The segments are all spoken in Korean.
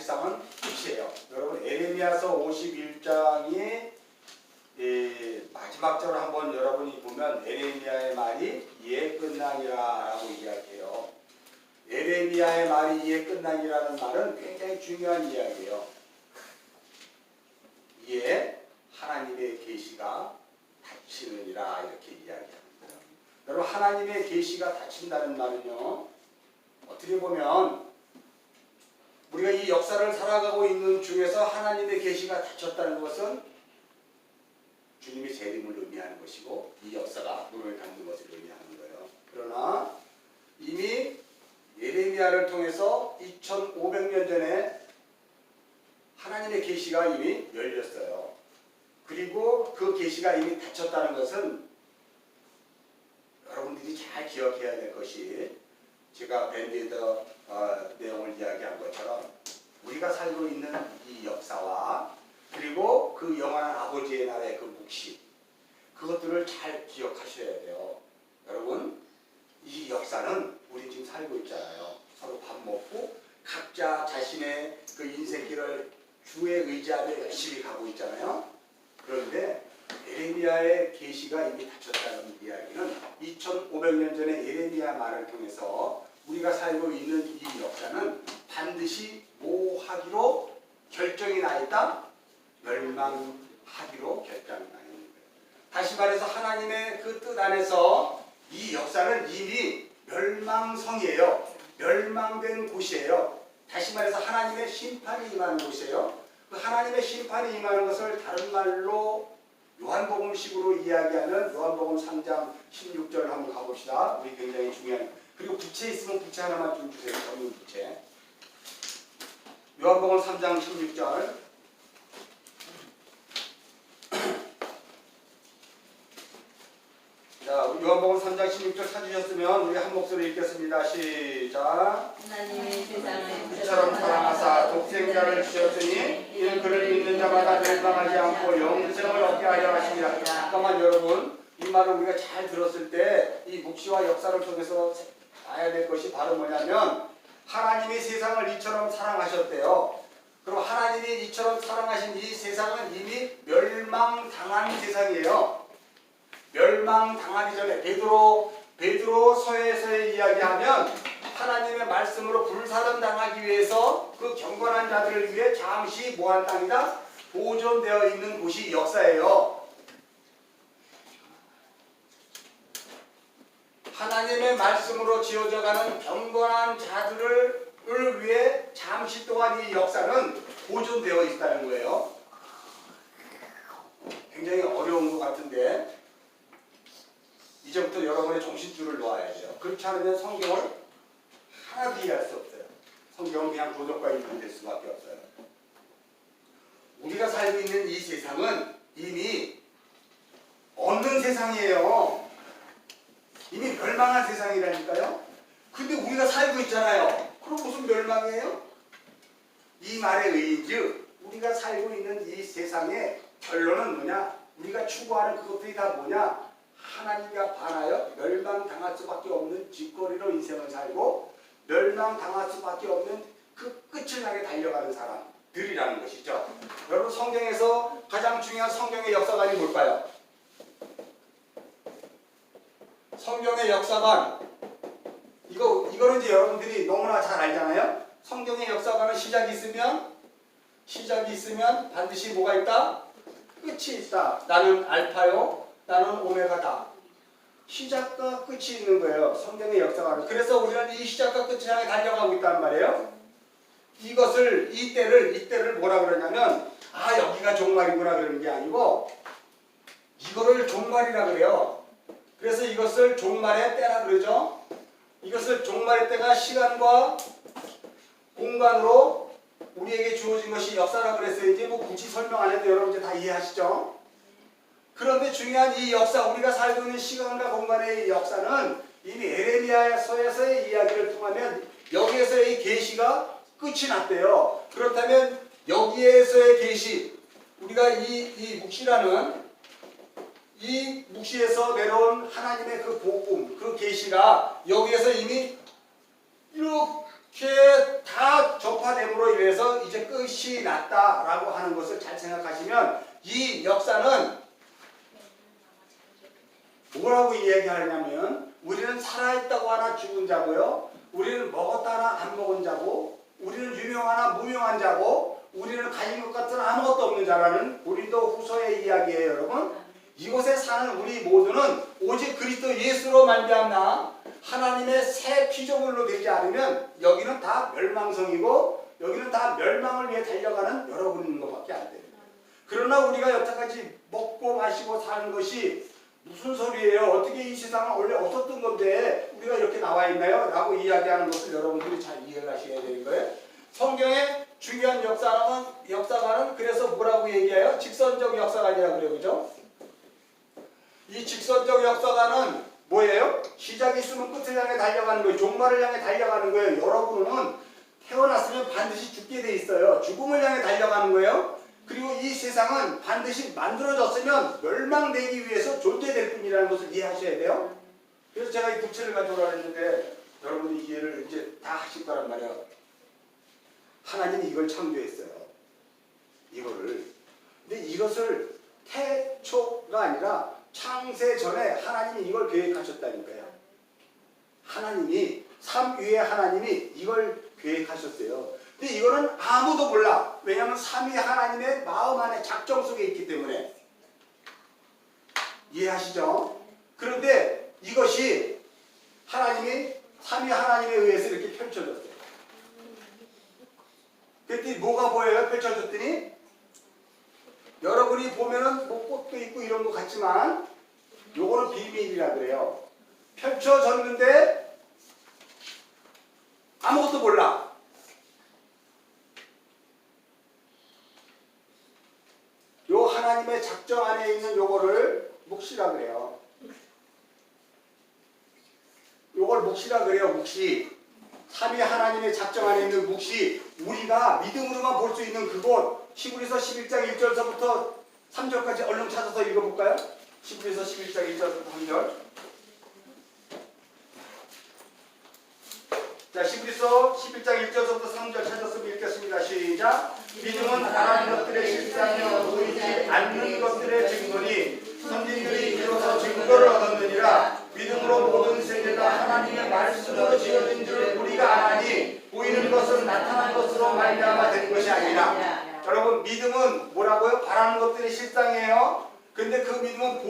사실상은 끝이에요. 여러분 에레미야서 51장이 마지막 절을 한번 여러분이 보면 에레미야의 말이 이에 끝나니라 라고 이야기해요. 에레미야의 말이 이에 끝나니라는 말은 굉장히 중요한 이야기예요. 이에 하나님의 계시가 닫히느니라 이렇게 이야기합니다. 여러분 하나님의 계시가 닫힌다는 말은요, 어떻게 보면 우리가 이 역사를 살아가고 있는 중에서 하나님의 계시가 닫혔다는 것은 주님의 재림을 의미하는 것이고 이 역사가 문을 닫는 것을 의미하는 거예요. 그러나 이미 예레미야를 통해서 2500년 전에 하나님의 계시가 이미 열렸어요. 그리고 그 계시가 이미 닫혔다는 것은 여러분들이 잘 기억해야 될 것이, 제가 밴디더 내용을 이야기한 것처럼 우리가 살고 있는 이 역사와 그리고 그 영원한 아버지의 나라의 그 묵시, 그것들을 잘 기억하셔야 돼요. 여러분 이 역사는 우리 지금 살고 있잖아요. 서로 밥 먹고 각자 자신의 그 인생길을 주에 의지하며 열심히 가고 있잖아요. 그런데 예레미야의 계시가 이미 닫혔다는 이야기는 2500년 전에 예레미야 말을 통해서 우리가 살고 있는 이 역사는 반드시 뭐 하기로 결정이 나 있다? 멸망하기로 결정이 나 있는 거예요. 다시 말해서 하나님의 그 뜻 안에서 이 역사는 이미 멸망성이에요. 멸망된 곳이에요. 다시 말해서 하나님의 심판이 임하는 곳이에요. 그 하나님의 심판이 임하는 것을 다른 말로 요한복음식으로 이야기하는 요한복음 3장 16절을 한번 가봅시다. 우리 굉장히 중요한, 그리고 부채 있으면 부채 하나만 좀 주세요. 전문 부채. 요한복음 3장 16절. 자, 요한복음 3장 16절 찾으셨으면 우리 한 목소리 읽겠습니다. 시작. 하나님이 세상을 이처럼 사랑하사 독생자를 주셨으니 이는 그를 믿는 자마다 멸망하지 않고 영생을 얻게 하려 하시니라. 잠깐만 여러분, 이 말을 우리가 잘 들었을 때 이 묵시와 역사를 통해서 봐야 될 것이 바로 뭐냐면, 하나님이 세상을 이처럼 사랑하셨대요. 그리고 하나님이 이처럼 사랑하신 이 세상은 이미 멸망당한 세상이에요. 멸망당하기 전에 베드로서에서 이야기하면 하나님의 말씀으로 불사름 당하기 위해서 그 경건한 자들을 위해 잠시 뭐한 땅이다? 보존되어 있는 곳이 역사예요. 하나님의 말씀으로 지어져가는 경건한 자들을 위해 잠시 동안 이 역사는 보존되어 있다는 거예요. 굉장히 어려운 것 같은데 이제부터 여러분의 정신줄을 놓아야 돼요. 그렇지 않으면 성경을 하나도 이해할 수 없어요. 성경은 그냥 도덕과 일반이 될 수밖에 없어요. 우리가 살고 있는 이 세상은 이미 없는 세상이에요. 이미 멸망한 세상이라니까요. 근데 우리가 살고 있잖아요. 그럼 무슨 멸망이에요? 이 말의 의인즉 우리가 살고 있는 이 세상의 결론은 뭐냐? 우리가 추구하는 그것들이 다 뭐냐? 하나님과 반하여 멸망당할 수밖에 없는 뒷거리로 인생을 살고 멸망당할 수밖에 없는 그 끝을 향해 달려가는 사람들이라는 것이죠. 여러분 성경에서 가장 중요한 성경의 역사관이 뭘까요? 성경의 역사관, 이거는 이제 여러분들이 너무나 잘 알잖아요. 성경의 역사관은 시작이 있으면 반드시 뭐가 있다? 끝이 있다. 나는 알파요, 나는 오메가다. 시작과 끝이 있는 거예요. 성경의 역사관은. 그래서 우리는 이 시작과 끝을 향해 달려가고 있단 말이에요. 이때를 뭐라 그러냐면, 여기가 종말이구나 그러는 게 아니고 이거를 종말이라 그래요. 그래서 이것을 종말의 때라 그러죠. 이것을 종말의 때가 시간과 공간으로 우리에게 주어진 것이 역사라 그랬어요. 이제 뭐 굳이 설명 안 해도 여러분 이제 다 이해하시죠? 그런데 중요한 이 역사, 우리가 살고 있는 시간과 공간의 역사는 이미 예레미야서에서의 이야기를 통하면 여기에서의 계시가 끝이 났대요. 그렇다면 여기에서의 계시, 우리가 이 묵시라는 이 묵시에서 내려온 하나님의 그 복음, 그 계시가 여기에서 이미 이렇게 다 접화됨으로 인해서 이제 끝이 났다라고 하는 것을 잘 생각하시면 이 역사는 뭐라고 이야기하냐면 우리는 살아있다고 하나 죽은 자고요. 우리는 먹었다 하나 안 먹은 자고 우리는 유명하나 무명한 자고 우리는 가진 것 같은 아무것도 없는 자라는 고린도 후서의 이야기예요. 여러분. 이곳에 사는 우리 모두는 오직 그리스도 예수로 말미암아 하나님의 새 피조물로 되지 않으면 여기는 다 멸망성이고 여기는 다 멸망을 위해 달려가는 여러분인 것밖에 안 돼요. 그러나 우리가 여태까지 먹고 마시고 사는 것이 무슨 소리예요? 어떻게 이 세상은 원래 없었던 건데 우리가 이렇게 나와 있나요? 라고 이야기하는 것을 여러분들이 잘 이해하셔야 되는 거예요. 성경의 중요한 역사관은 그래서 뭐라고 얘기해요? 직선적 역사관이라고 그래요. 그죠? 이 직선적 역사관은 뭐예요? 시작이 있으면 끝을 향해 달려가는 거예요. 종말을 향해 달려가는 거예요. 여러분은 태어났으면 반드시 죽게 돼 있어요. 죽음을 향해 달려가는 거예요. 그리고 이 세상은 반드시 만들어졌으면 멸망되기 위해서 존재될 뿐이라는 것을 이해하셔야 돼요. 그래서 제가 이 부채를 가져오라 했는데 여러분이 이해를 이제 다 하실 거란 말이에요. 하나님이 이걸 창조했어요. 이거를. 근데 이것을 태초가 아니라 창세 전에 하나님이 이걸 계획하셨다니까요. 하나님이 삼위의 하나님이 이걸 계획하셨어요. 근데 이거는 아무도 몰라. 왜냐하면 삼위 하나님의 마음 안에 작정 속에 있기 때문에. 이해하시죠? 그런데 이것이 하나님이 삼위 하나님에 의해서 이렇게 펼쳐졌어요. 그랬더니 뭐가 보여요? 펼쳐졌더니 여러분이 보면은 뭐 꽃도 있고 이런 것 같지만 요거는 비밀이라 그래요. 펼쳐졌는데 아무것도 몰라. 요 하나님의 작정 안에 있는 요거를 묵시라 그래요. 요걸 묵시라 그래요. 묵시. 삼위 하나님의 작정 안에 있는 묵시. 우리가 믿음으로만 볼 수 있는 그곳. 히브리서 11장 1절서부터 3절까지 얼른 찾아서 읽어볼까요? 히브리서 11장 1절부터 3절. 자, 히브리서 11장 1절부터 3절 찾았으면 읽겠습니다. 시작. 믿음은 바라는 것들의 실상이요 보이지 않는 것들의 증거니 선진들이 이로써 증거를 얻었느니라. 믿음으로 모든 세계가 하나님의 말씀으로 지어진 줄 우리가 아나니 보이는 것은 나타난 것으로 말미암아 된 것이 아니라. 여러분, 믿음은 뭐라고요? 바라는 것들이 실상이에요. 근데 그 믿음은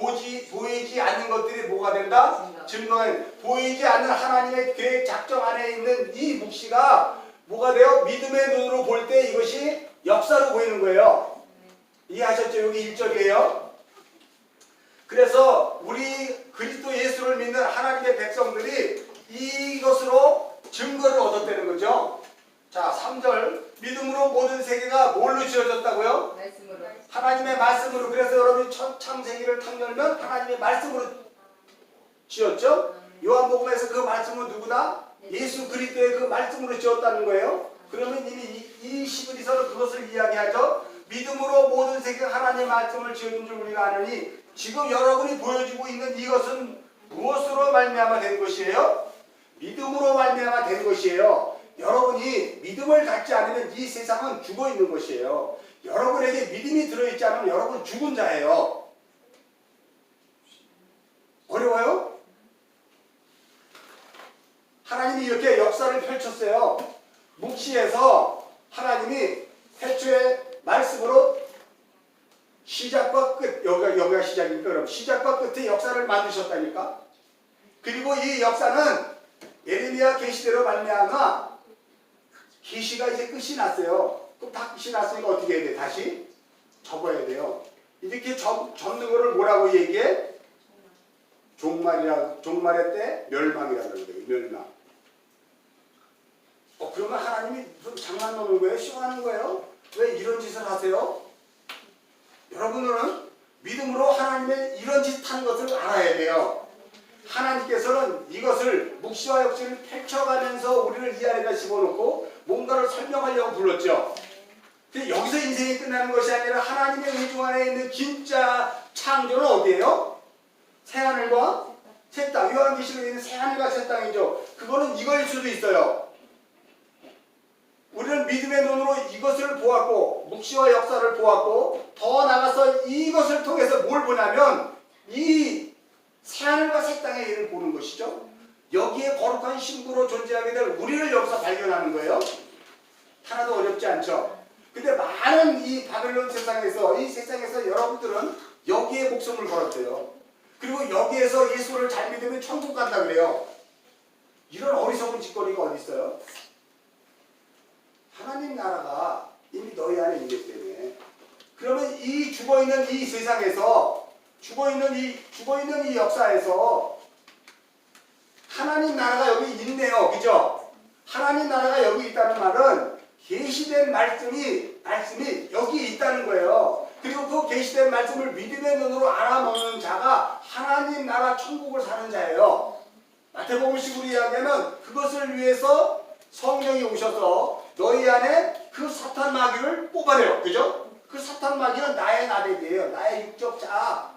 보이지 않는 것들이 뭐가 된다? 증거는 보이지 않는 하나님의 계획 작정 안에 있는 이 묵시가 뭐가 돼요? 믿음의 눈으로 볼 때 이것이 역사로 보이는 거예요. 이해하셨죠? 여기 1절이에요. 그래서 우리 그리스도 예수를 믿는 하나님의 백성들이 이것으로 증거를 얻었다는 거죠. 자, 3절. 믿음으로 모든 세계가 뭘로 지어졌다고요? 말씀으로. 하나님의 말씀으로. 그래서 여러분이 첫 창세기를 탁 열면 하나님의 말씀으로 지었죠? 요한복음에서 그 말씀은 누구다? 예수 그리스도의 그 말씀으로 지었다는 거예요. 그러면 이미 이 히브리서는 그것을 이야기하죠. 믿음으로 모든 세계가 하나님의 말씀을 지은 줄 우리가 아느니 지금 여러분이 보여주고 있는 이것은 무엇으로 말미암아 된 것이에요? 믿음으로 말미암아 된 것이에요. 여러분이 믿음을 갖지 않으면 이 세상은 죽어 있는 것이에요. 여러분에게 믿음이 들어있지 않으면 여러분 죽은 자예요. 어려워요? 하나님이 이렇게 역사를 펼쳤어요. 묵시에서 하나님이 태초의 말씀으로 시작과 끝, 여기가 시작이니까 그럼 시작과 끝의 역사를 만드셨다니까. 그리고 이 역사는 예레미야 계시대로 말미암아 계시가 이제 끝이 났어요. 그럼 다 끝이 났으니까 어떻게 해야 돼? 다시 접어야 돼요. 이렇게 접는 거를 뭐라고 얘기해? 종말의 때 멸망이라고 그래요. 멸망. 그러면 하나님이 무슨 장난 놓는 거예요? 시원하는 거예요? 왜 이런 짓을 하세요? 여러분들은 믿음으로 하나님의 이런 짓 하는 것을 알아야 돼요. 하나님께서는 이것을 묵시와 역시를 펼쳐가면서 우리를 이 안에다 집어넣고 뭔가를 설명하려고 불렀죠. 근데 여기서 인생이 끝나는 것이 아니라 하나님의 의중 안에 있는 진짜 창조는 어디예요? 새하늘과 새 땅. 요한계시록에 있는 새하늘과 새 땅이죠. 그거는 이거일 수도 있어요. 우리는 믿음의 눈으로 이것을 보았고 묵시와 역사를 보았고 더 나아가서 이것을 통해서 뭘 보냐면 이 새하늘과 새 땅의 일을 보는 것이죠. 여기에 거룩한 신부로 존재하게 될 우리를 여기서 발견하는 거예요. 하나도 어렵지 않죠. 근데 많은 이 바벨론 세상에서 이 세상에서 여러분들은 여기에 목숨을 걸었대요. 그리고 여기에서 예수를 잘 믿으면 천국 간다 그래요. 이런 어리석은 짓거리가 어디 있어요? 하나님 나라가 이미 너희 안에 있기 때문에. 그러면 이 죽어있는 이 세상에서 죽어있는 이 역사에서 하나님 나라가 여기 있네요. 그죠? 하나님 나라가 여기 있다는 말은 계시된 말씀이 여기 있다는 거예요. 그리고 그 계시된 말씀을 믿음의 눈으로 알아먹는 자가 하나님 나라 천국을 사는 자예요. 마태복음식으로 이야기하면 그것을 위해서 성령이 오셔서 너희 안에 그 사탄 마귀를 뽑아내요. 그죠? 그 사탄 마귀는 나의 나대기예요. 나의 육적 자.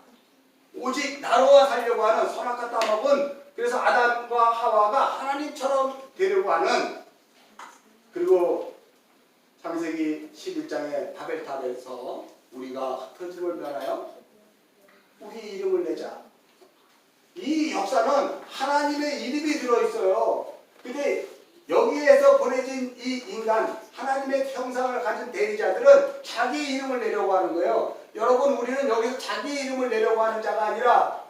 오직 나로와 살려고 하는 선악과 따먹은, 그래서 아담과 하와가 하나님처럼 되려고 하는. 그리고 창세기 11장의 바벨탑에서 우리가 편집을 변하여 우리 이름을 내자. 이 역사는 하나님의 이름이 들어있어요. 근데 여기에서 보내진 이 인간, 하나님의 형상을 가진 대리자들은 자기 이름을 내려고 하는 거예요. 여러분, 우리는 여기서 자기 이름을 내려고 하는 자가 아니라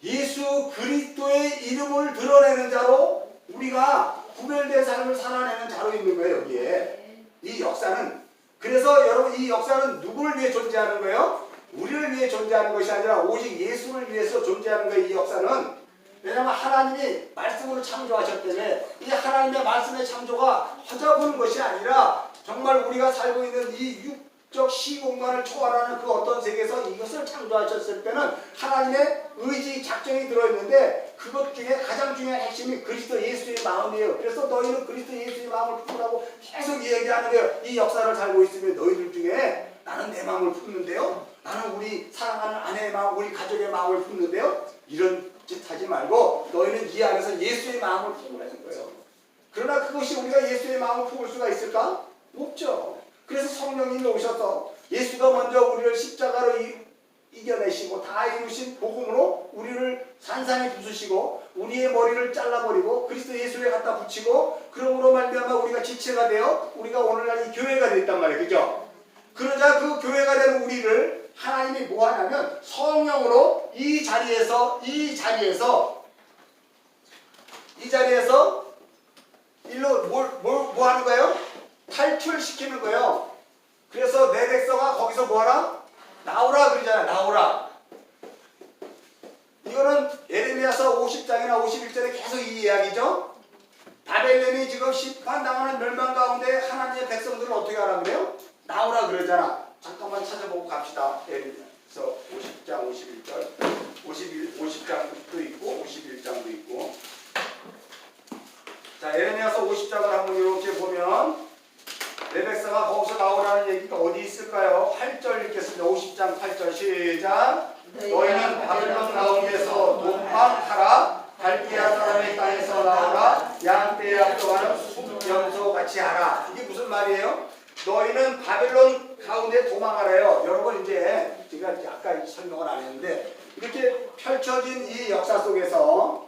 예수 그리스도의 이름을 드러내는 자로 우리가 구별된 삶을 살아내는 자로 있는 거예요. 여기에 이 역사는. 그래서 여러분, 이 역사는 누구를 위해 존재하는 거예요? 우리를 위해 존재하는 것이 아니라 오직 예수를 위해서 존재하는 거예요. 이 역사는. 왜냐하면 하나님이 말씀으로 창조하셨기 때문에 이 하나님의 말씀의 창조가 허접한 것이 아니라 정말 우리가 살고 있는 이 육적 시공간을 초월하는 그 어떤 세계에서 이것을 창조하셨을 때는 하나님의 의지, 작정이 들어있는데 그것 중에 가장 중요한 핵심이 그리스도 예수의 마음이에요. 그래서 너희는 그리스도 예수의 마음을 품으라고 계속 얘기하는 거예요. 이 역사를 살고 있으면 너희들 중에 나는 내 마음을 품는데요, 나는 우리 사랑하는 아내의 마음, 우리 가족의 마음을 품는데요, 이런 짓 하지 말고 너희는 이 안에서 예수의 마음을 품으라는 거예요. 그러나 그것이 우리가 예수의 마음을 품을 수가 있을까? 없죠. 그래서 성령님이 오셔서 예수가 먼저 우리를 십자가로 이겨내시고 다 이루신 복음으로 우리를 산산히 부수시고 우리의 머리를 잘라버리고 그리스도 예수에 갖다 붙이고, 그러므로 말미암아 우리가 지체가 되어 우리가 오늘날 이 교회가 됐단 말이에요. 그죠? 그러자 그 교회가 된 우리를 하나님이 뭐 하냐면 성령으로 이 자리에서 일로 뭐 하는 거예요? 탈출시키는 거예요. 그래서 내 백성아 거기서 뭐 하라? 나오라 그러잖아요. 나오라. 이거는 예레미야서 50장이나 51절에 계속 이 이야기죠. 바벨론이 지금 심판당하는 멸망 가운데 하나님의 백성들을 어떻게 하라 그래요? 나오라 그러잖아. 잠깐만 찾아보고 갑시다. 예레미야서 50장 51절 50장도 있고 51장도 있고. 자, 예레미야서 50장을 한번 이렇게 보면 내 백성아 거기서 나오라는 얘기가 어디 있을까요? 8절 읽겠습니다. 50장 8절 시작. 너희는 바벨론 가운데서 논방하라. 갈대아 사람의 땅에서 나오라. 양떼에 앞서가는 염소 같이 하라. 이게 무슨 말이에요? 너희는 바벨론 가운데 도망하래요. 여러분, 이제 제가 아까 설명을 안 했는데 이렇게 펼쳐진 이 역사 속에서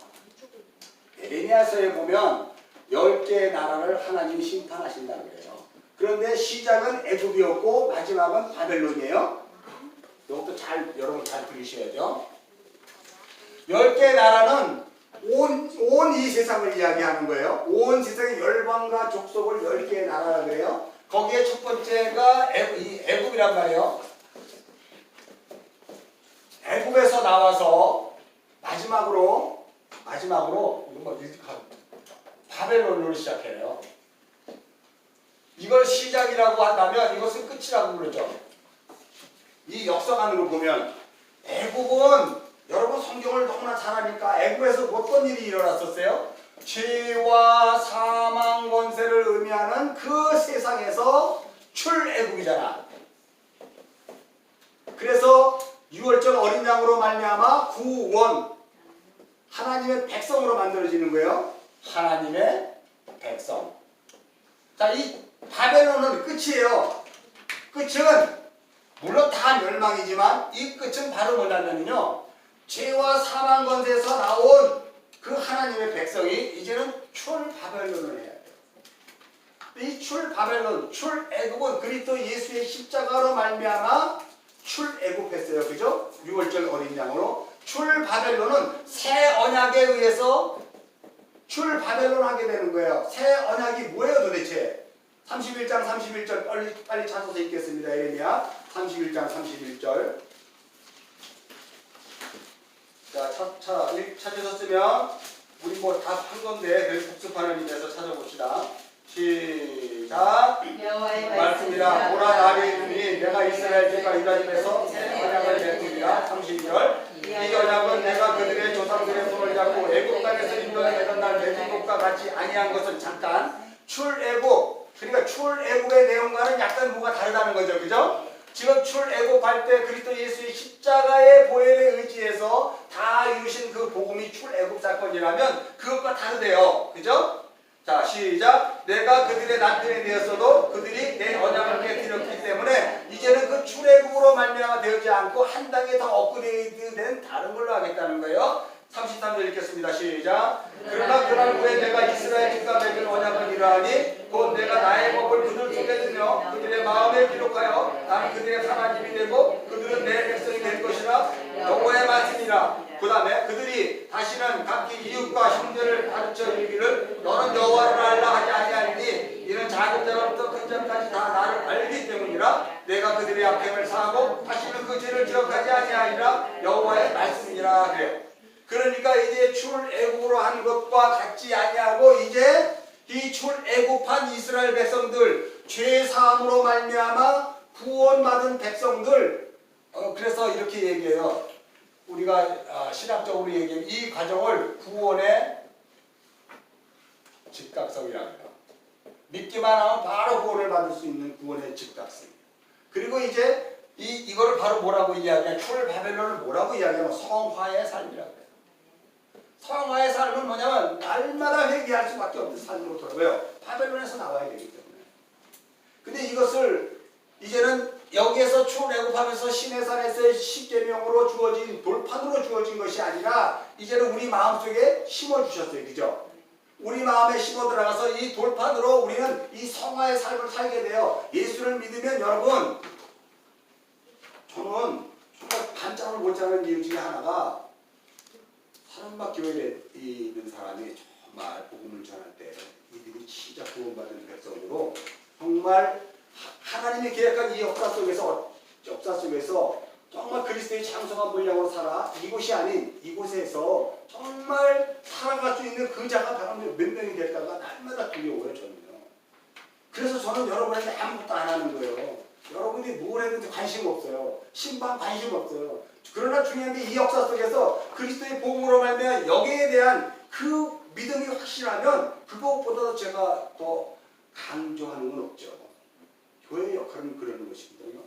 예레미야서에 보면 10개의 나라를 하나님이 심판하신다는 거예요. 그런데 시작은 애굽이었고 마지막은 바벨론이에요. 이것도 여러분 잘 들으셔야죠. 10개의 나라는 온 이 세상을 이야기하는 거예요. 온 세상의 열방과 족속을 10개의 나라라 그래요. 거기에 첫 번째가 애굽이란 말이에요. 애굽에서 나와서 마지막으로 바벨론으로 시작해요. 이걸 시작이라고 한다면 이것은 끝이라고 그러죠. 이 역사관으로 보면 애굽은, 여러분 성경을 너무나 잘하니까 애굽에서 어떤 일이 일어났었어요? 죄와 사망 권세를 의미하는 그 세상에서 출애굽이잖아. 그래서 유월절 어린 양으로 말미암아 구원, 하나님의 백성으로 만들어지는 거예요. 하나님의 백성. 자, 이 바벨론은 끝이에요. 끝은 물론 다 멸망이지만 이 끝은 바로 뭐냐면요, 죄와 사망 건세에서 나온 그 하나님의 백성이 이제는 출바벨론을 해야 돼요. 이 출바벨론, 출애굽은 그리스도 예수의 십자가로 말미암아 출애굽했어요. 그죠? 6월절 어린 양으로. 출바벨론은 새 언약에 의해서 출바벨론 하게 되는 거예요. 새 언약이 뭐예요 도대체? 31장 31절 빨리 찾아서 읽겠습니다. 예레미야 31장 31절. 자, 찾으셨으면 우리 뭐 다 한 건데 그래서 복습하는 의미에서 찾아봅시다. 시작. 말씀이라 보라 나를 이르니 내가 이스라엘 집과 유다 집에서 새 언약을 맺으리라. 32절. 이 언약은 내가 그들의 조상들의 손을 잡고 애굽 땅에서 인도하던 날 맺은 것과 같이 아니한 것은 잠깐 출애굽, 그러니까 출애굽의 내용과는 약간 뭐가 다르다는 거죠. 그죠? 지금 출애굽할 때 그리스도 예수의 십자가의 보혈에 의지해서 다 이루신 그 복음이 출애굽 사건이라면 그것과 다르대요. 그죠? 자, 시작. 내가 그들의 남편이 되었어도 그들이 내 언약을 깨뜨렸기 때문에 이제는 그 출애굽으로 말미암아 되지 않고 한 단계 더 업그레이드된 다른 걸로 하겠다는 거예요. 33절 읽겠습니다. 시작. 그러나 그날 후에 내가 이스라엘 집과 맺은 언약을 이러하니 곧 내가 나의 법을 그들 속에 두며 그들의 마음에 기록하여 나는 그들의 하나님이 되고 그들은 내 백성이 될 것이라 여호와의 말씀이라. 그 다음에 그들이 다시는 각기 이웃과 형제를 가르쳐 이르기를 너는 여호와를 알라 하지 아니하리니 이는 작은 자로부터 큰 자까지 다 나를 알기 때문이라. 내가 그들의 악행을 사하고 다시는 그 죄를 기억하지 아니하리라. 여호와의 말씀이라. 그래요. 그러니까 이제 출애굽으로 한 것과 같지 아니하고 이제 이 출애굽한 이스라엘 백성들, 죄 사함으로 말미암아 구원받은 백성들, 그래서 이렇게 얘기해요. 우리가 신학적으로 얘기하면 이 과정을 구원의 즉각성이라고 해요. 믿기만 하면 바로 구원을 받을 수 있는 구원의 즉각성. 그리고 이제 이거를 바로 뭐라고 이야기하냐? 출바벨론을 뭐라고 이야기하면 성화의 삶이라고 해요. 성화의 삶은 뭐냐면 날마다 회개할 수밖에 없는 삶으로 돌아가요. 바벨론에서 나와야 되기 때문에. 근데 이것을 이제는 여기에서 출애굽하면서 시내산에서의 십계명으로 주어진 돌판으로 주어진 것이 아니라 이제는 우리 마음속에 심어주셨어요. 그죠? 우리 마음에 심어 들어가서 이 돌판으로 우리는 이 성화의 삶을 살게 돼요. 예수를 믿으면 여러분, 저는 정말 반짝을 못 자는 이유 중에 하나가 사랑막 교회에 있는 사람이 정말 복음을 전할 때 이들이 진짜 구원받은 백성으로 정말 하나님이 계획한 이 역사 속에서 정말 그리스도의 장성한 분량으로 살아 이곳이 아닌 이곳에서 정말 살아갈 수 있는 그 자가 바로 몇 명이 될까가 날마다 두려워요. 저는요. 그래서 저는 여러분한테 아무것도 안 하는 거예요. 여러분이 뭘 했는지 관심 없어요. 신방 관심 없어요. 그러나 중요한 게 이 역사 속에서 그리스도의 복음으로 말미암아 여기에 대한 그 믿음이 확실하면 그것보다도 제가 더 강조하는 건 없죠. 교회의 역할은 그러는 것이거든요.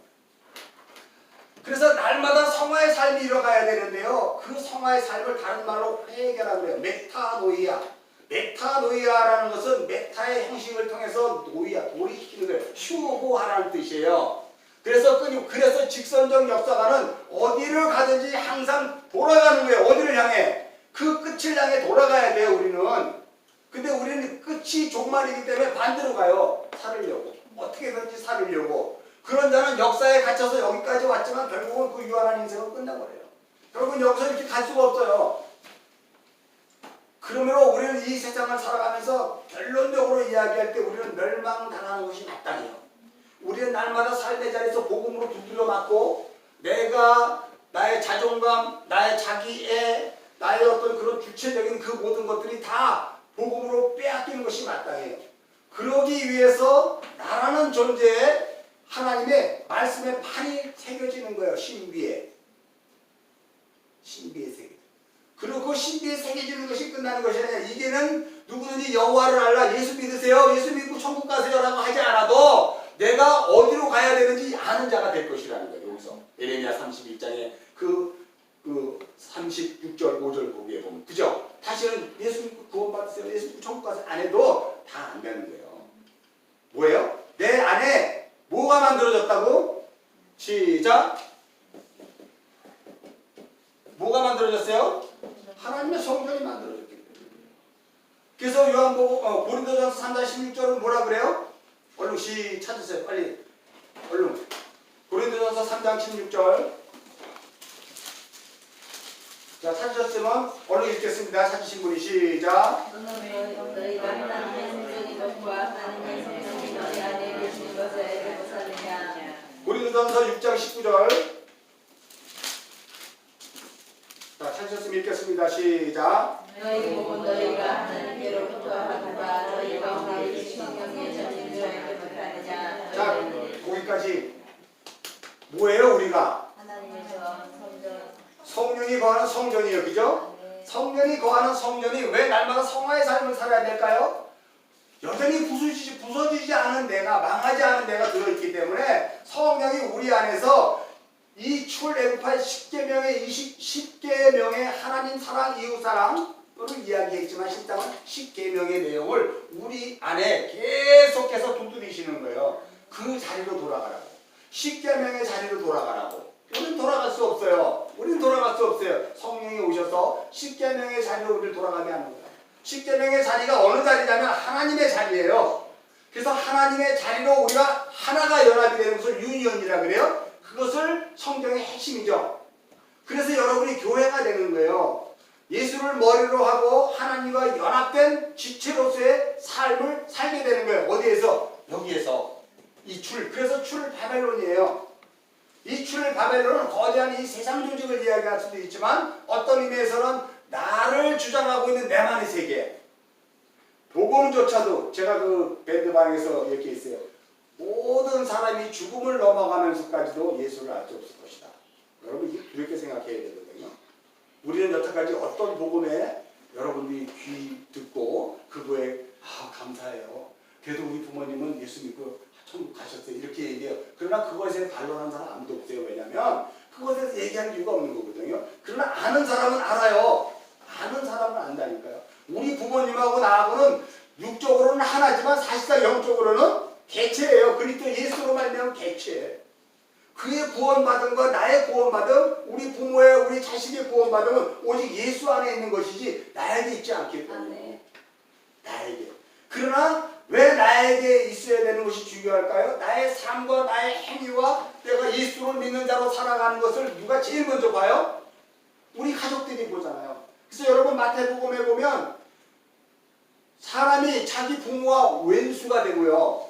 그래서 날마다 성화의 삶이 이뤄가야 되는데요. 그 성화의 삶을 다른 말로 회개라고 해요. 메타노이아. 메타노이아라는 것은 메타의 형식을 통해서 노이아, 돌이키는 거예요. 휴호하라는 뜻이에요. 그래서 직선적 역사가는 어디를 가든지 항상 돌아가는 거예요. 어디를 향해? 그 끝을 향해 돌아가야 돼요, 우리는. 근데 우리는 끝이 종말이기 때문에 반대로 가요. 살으려고. 어떻게든지 살으려고. 그런 자는 역사에 갇혀서 여기까지 왔지만 결국은 그 유한한 인생은 끝나버려요. 결국은 여기서 이렇게 갈 수가 없어요. 그러므로 우리는 이 세상을 살아가면서 결론적으로 이야기할 때 우리는 멸망당하는 것이 마땅해요. 우리는 날마다 삶의 자리에서 복음으로 두드려 맞고 내가 나의 자존감, 나의 자기애, 나의 어떤 그런 주체적인 그 모든 것들이 다 복음으로 빼앗기는 것이 마땅해요. 그러기 위해서 나라는 존재에 하나님의 말씀의 판이 새겨지는 거예요. 신비에 새겨. 그리고 그 신비에 새겨지는 것이 끝나는 것이 아니라 이제는 누구든지 여호와를 알라, 예수 믿으세요, 예수 믿고 천국 가세요 라고 하지 않아도 내가 어디로 가야 되는지 아는 자가 될 것이라는 거예요. 여기서 예레미야 31장에 그 36절 5절 거기에 보면, 그죠? 다시는 예수 믿고 구원받으세요, 예수 믿고 천국 가세요 안 해도 다 안 되는 거예요. 뭐예요? 내 뭐가 만들어졌다고? 시작. 뭐가 만들어졌어요? 하나님의 성전이 만들어졌기 때문에. 그래서 요한복음 고린도전서 3장 16절은 뭐라 그래요? 얼른 찾으세요. 빨리. 얼른. 고린도전서 3장 16절. 자, 찾으셨으면 얼른 읽겠습니다. 찾으신 분이 시작. 너희가 하나님의 성전이 것과 하나님의 성전이 너희 안에 계시는 것을 알지 못하느냐. 고린도전서 6장 19절. 자, 찾으셨으면 읽겠습니다. 시작. 너희 보고 너희가 하나님께로부터 받은 바 너희 가운데 계신 성령의 전인 줄 알지 못하느냐. 자, 거기까지. 뭐예요, 우리가? 하나님의 성전. 성령이 거하는 성전이에요. 그죠? 성령이 거하는 성전이 왜 날마다 성화의 삶을 살아야 될까요? 여전히 부서지지 않은 내가, 망하지 않은 내가 들어있기 때문에 성령이 우리 안에서 이 출애굽한 10계명의 하나님 사랑, 이웃 사랑을 이야기했지만 실상은 10계명의 내용을 우리 안에 계속해서 두드리시는 거예요. 그 자리로 돌아가라고. 10계명의 자리로 돌아가라고. 우리는 돌아갈 수 없어요. 우리는 돌아갈 수 없어요. 성령이 오셔서 10계명의 자리로 우리를 돌아가게 하는 거예요. 10계명의 자리가 어느 자리냐면 하나님의 자리예요. 그래서 하나님의 자리로 우리가 하나가 연합이 되는 것을 유니언이라 그래요. 그것을 성경의 핵심이죠. 그래서 여러분이 교회가 되는 거예요. 예수를 머리로 하고 하나님과 연합된 지체로서의 삶을 살게 되는 거예요. 어디에서? 여기에서. 그래서 출 바벨론이에요. 이 출 바벨론은 거대한 이 세상 조직을 이야기할 수도 있지만 어떤 의미에서는 나를 주장하고 있는 내만의 세계. 복음조차도 제가 그 밴드방에서 이렇게 있어요. 모든 사람이 죽음을 넘어가면서까지도 예수를 알 수 없을 것이다. 여러분 이게 그렇게 생각해야 되거든요. 우리는 여태까지 어떤 복음에 여러분들이 귀 듣고 그거에 감사해요. 그래도 우리 부모님은 예수 믿고 천국 가셨어요. 이렇게 얘기해요. 그러나 그것에 반론하는 사람 아무도 없어요. 왜냐하면 그것에 대해서 얘기할 이유가 없는 거거든요. 그러나 아는 사람은 알아요. 아는 사람은 안다니까요. 우리 부모님하고 나하고는 육적으로는 하나지만 사실상 영적으로는 개체예요. 그리스도 예수로 말미암은 개체. 그의 구원받은 것, 나의 구원받음, 우리 부모의, 우리 자식의 구원받음은 오직 예수 안에 있는 것이지 나에게 있지 않기 때문에. 나에게. 그러나 왜 나에게 있어야 되는 것이 중요할까요? 나의 삶과 나의 행위와 내가 예수를 믿는 자로 살아가는 것을 누가 제일 먼저 봐요? 우리 가족들이 보잖아요. 그래서 여러분 마태복음에 보면 사람이 자기 부모와 왼수가 되고요.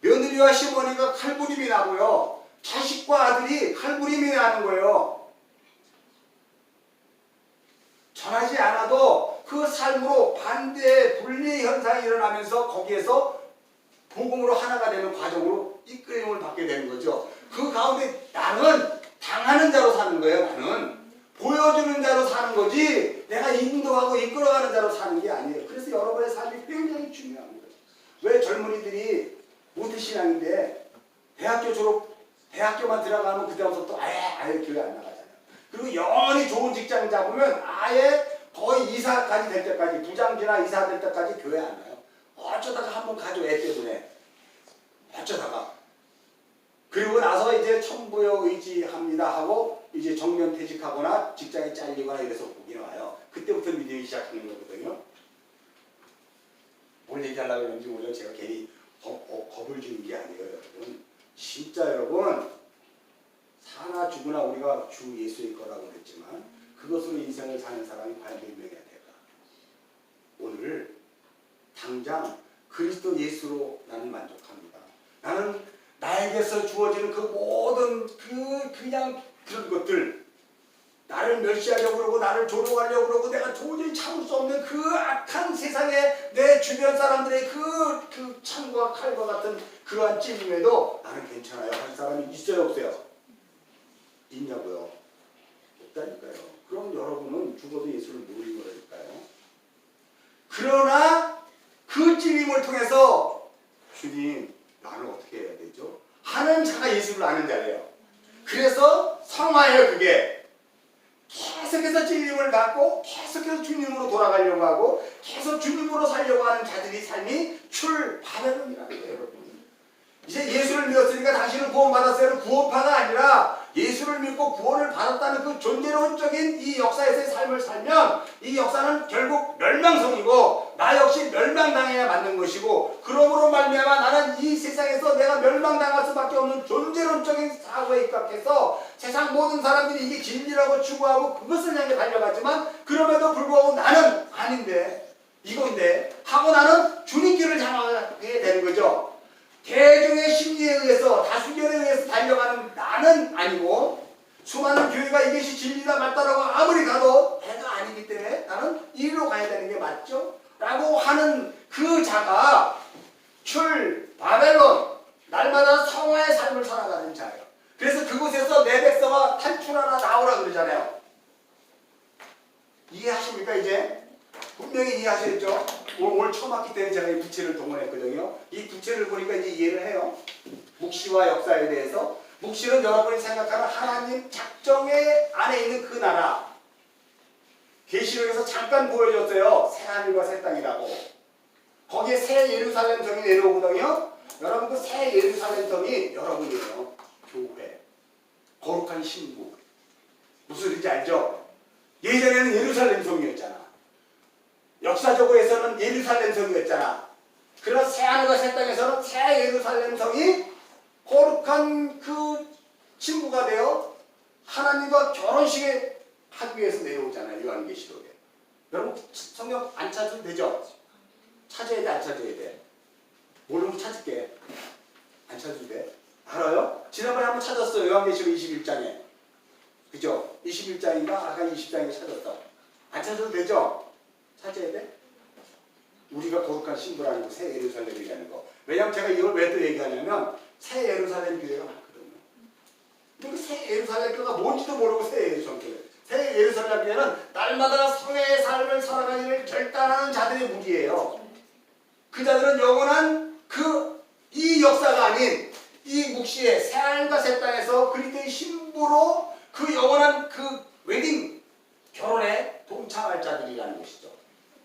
며느리와 시어머니가 칼부림이 나고요. 자식과 아들이 칼부림이 나는 거예요. 전하지 않아도 그 삶으로 반대의 분리 현상이 일어나면서 거기에서 복음으로 하나가 되는 과정으로 이끌림을 받게 되는 거죠. 그 가운데 나는 당하는 자로 사는 거예요. 나는 보여주는 자로 사는 거지 내가 인도하고 이끌어가는 자로 사는 게 아니에요. 그래서 여러분의 삶이 굉장히 중요합니다. 왜 젊은이들이 모태신앙인데 대학교만 들어가면 그 다음부터 아예 교회 안 나가잖아요. 그리고 영원히 좋은 직장 잡으면 아예 거의 이사까지 될 때까지 부장지나 이사 될 때까지 교회 안 와요. 어쩌다가 한번 가죠. 애 때문에. 어쩌다가. 그리고 나서 이제 천부여 의지합니다 하고 이제 정면 퇴직하거나 직장에 잘리거나 이래서 보기는 와요. 그때부터 믿음이 시작하는 거거든요. 뭘 얘기하려고 그러는지 모르겠어요. 제가 괜히 겁을 주는 게 아니에요. 여러분. 진짜 여러분 사나 죽으나 우리가 주 예수일 거라고 그랬지만 그것으로 인생을 사는 사람이 과연 몇 명이야 될까? 오늘 당장 그리스도 예수로 나는 만족합니다. 나는 나에게서 주어지는 그 모든 그냥 그런 것들 나를 멸시하려고 그러고 나를 조롱하려고 그러고 내가 도저히 참을 수 없는 그 악한 세상에 내 주변 사람들의 그 창과 칼과 같은 그러한 찔림에도 나는 괜찮아요 할 사람이 있어요 없어요? 있냐고요? 없다니까요. 그럼 여러분은 죽어도 예수를 모르는 거니까요. 그러나 그 찔림을 통해서 주님 나는 어떻게 해야 되죠? 하는 자가 예수를 아는 자예요. 그래서 성화예요 그게. 계속해서 찔림을 받고 계속해서 주님으로 돌아가려고 하고 계속 주님으로 살려고 하는 자들이 삶이 출 바벨론이라는 거예요 여러분. 이제 예수를 믿었으니까 당신은 구원받았어요. 구원파가 아니라 예수를 믿고 구원을 받았다는 그 존재론적인 이 역사에서의 삶을 살면 이 역사는 결국 멸망성이고 나 역시 멸망당해야 맞는 것이고, 그러므로 말미암아 나는 이 세상에서 내가 멸망당할 수밖에 없는 존재론적인 사고에 입각해서 세상 모든 사람들이 이게 진리라고 추구하고 그것을 향해 달려갔지만, 그럼에도 불구하고 나는 아닌데 이건데 하고 나는 주님께를 향하게 되는 거죠. 대중의 심리에 의해서, 다수결에 의해서 달려가는 나는 아니고, 수많은 교회가 이것이 진리다 맞다라고 아무리 가도 내가 아니기 때문에 나는 이리로 가야 되는 게 맞죠? 라고 하는 그 자가 바벨론, 날마다 성화의 삶을 살아가는 자예요. 그래서 그곳에서 내 백성아 탈출하라 나오라 그러잖아요. 이해하십니까 이제? 분명히 이해하셨죠? 오늘 처음 왔기 때문에 제가 이 부채를 동원했거든요. 이 부채를 보니까 이제 이해를 해요. 묵시와 역사에 대해서. 묵시는 여러분이 생각하는 하나님 작정의 안에 있는 그 나라. 계시록에서 잠깐 보여줬어요. 새 하늘과 새 땅이라고. 거기에 새 예루살렘 성이 내려오거든요. 여러분 그 새 예루살렘 성이 여러분이에요. 교회. 거룩한 신부. 무슨 소리인지 알죠? 예전에는 예루살렘 성이었잖아. 역사적으로 해서는 예루살렘 성이었잖아. 그러나 새하늘과 새 땅에서는 새 예루살렘 성이 거룩한 그 친구가 되어 하나님과 결혼식에 하기 위해서 내려오잖아요. 요한계시록에. 여러분 성경 안 찾아도 되죠? 찾아야 돼, 안 찾아야 돼? 모르면 찾을게. 안 찾아도 돼? 알아요? 지난번에 한번 찾았어요. 요한계시록 21장에. 그죠? 21장인가? 아까 20장에 찾았어. 안 찾아도 되죠? 찾아야 돼? 우리가 거룩한 신부라는 거, 새 예루살렘이라는 거. 왜냐면 제가 이걸 왜 또 얘기하냐면 새 예루살렘 교회가 많거든요. 근데 그 새 예루살렘 교회가 뭔지도 모르고 새 예루살렘 교회. 새 예루살렘 교회는 날마다 성회의 삶을 살아가기를 결단하는 자들의 무리예요. 그 자들은 영원한 이 역사가 아닌 이 묵시의 새하늘과 새 땅에서 그리스도의 신부로 그 영원한 그 웨딩 결혼에 동참할 자들이라는 것이죠.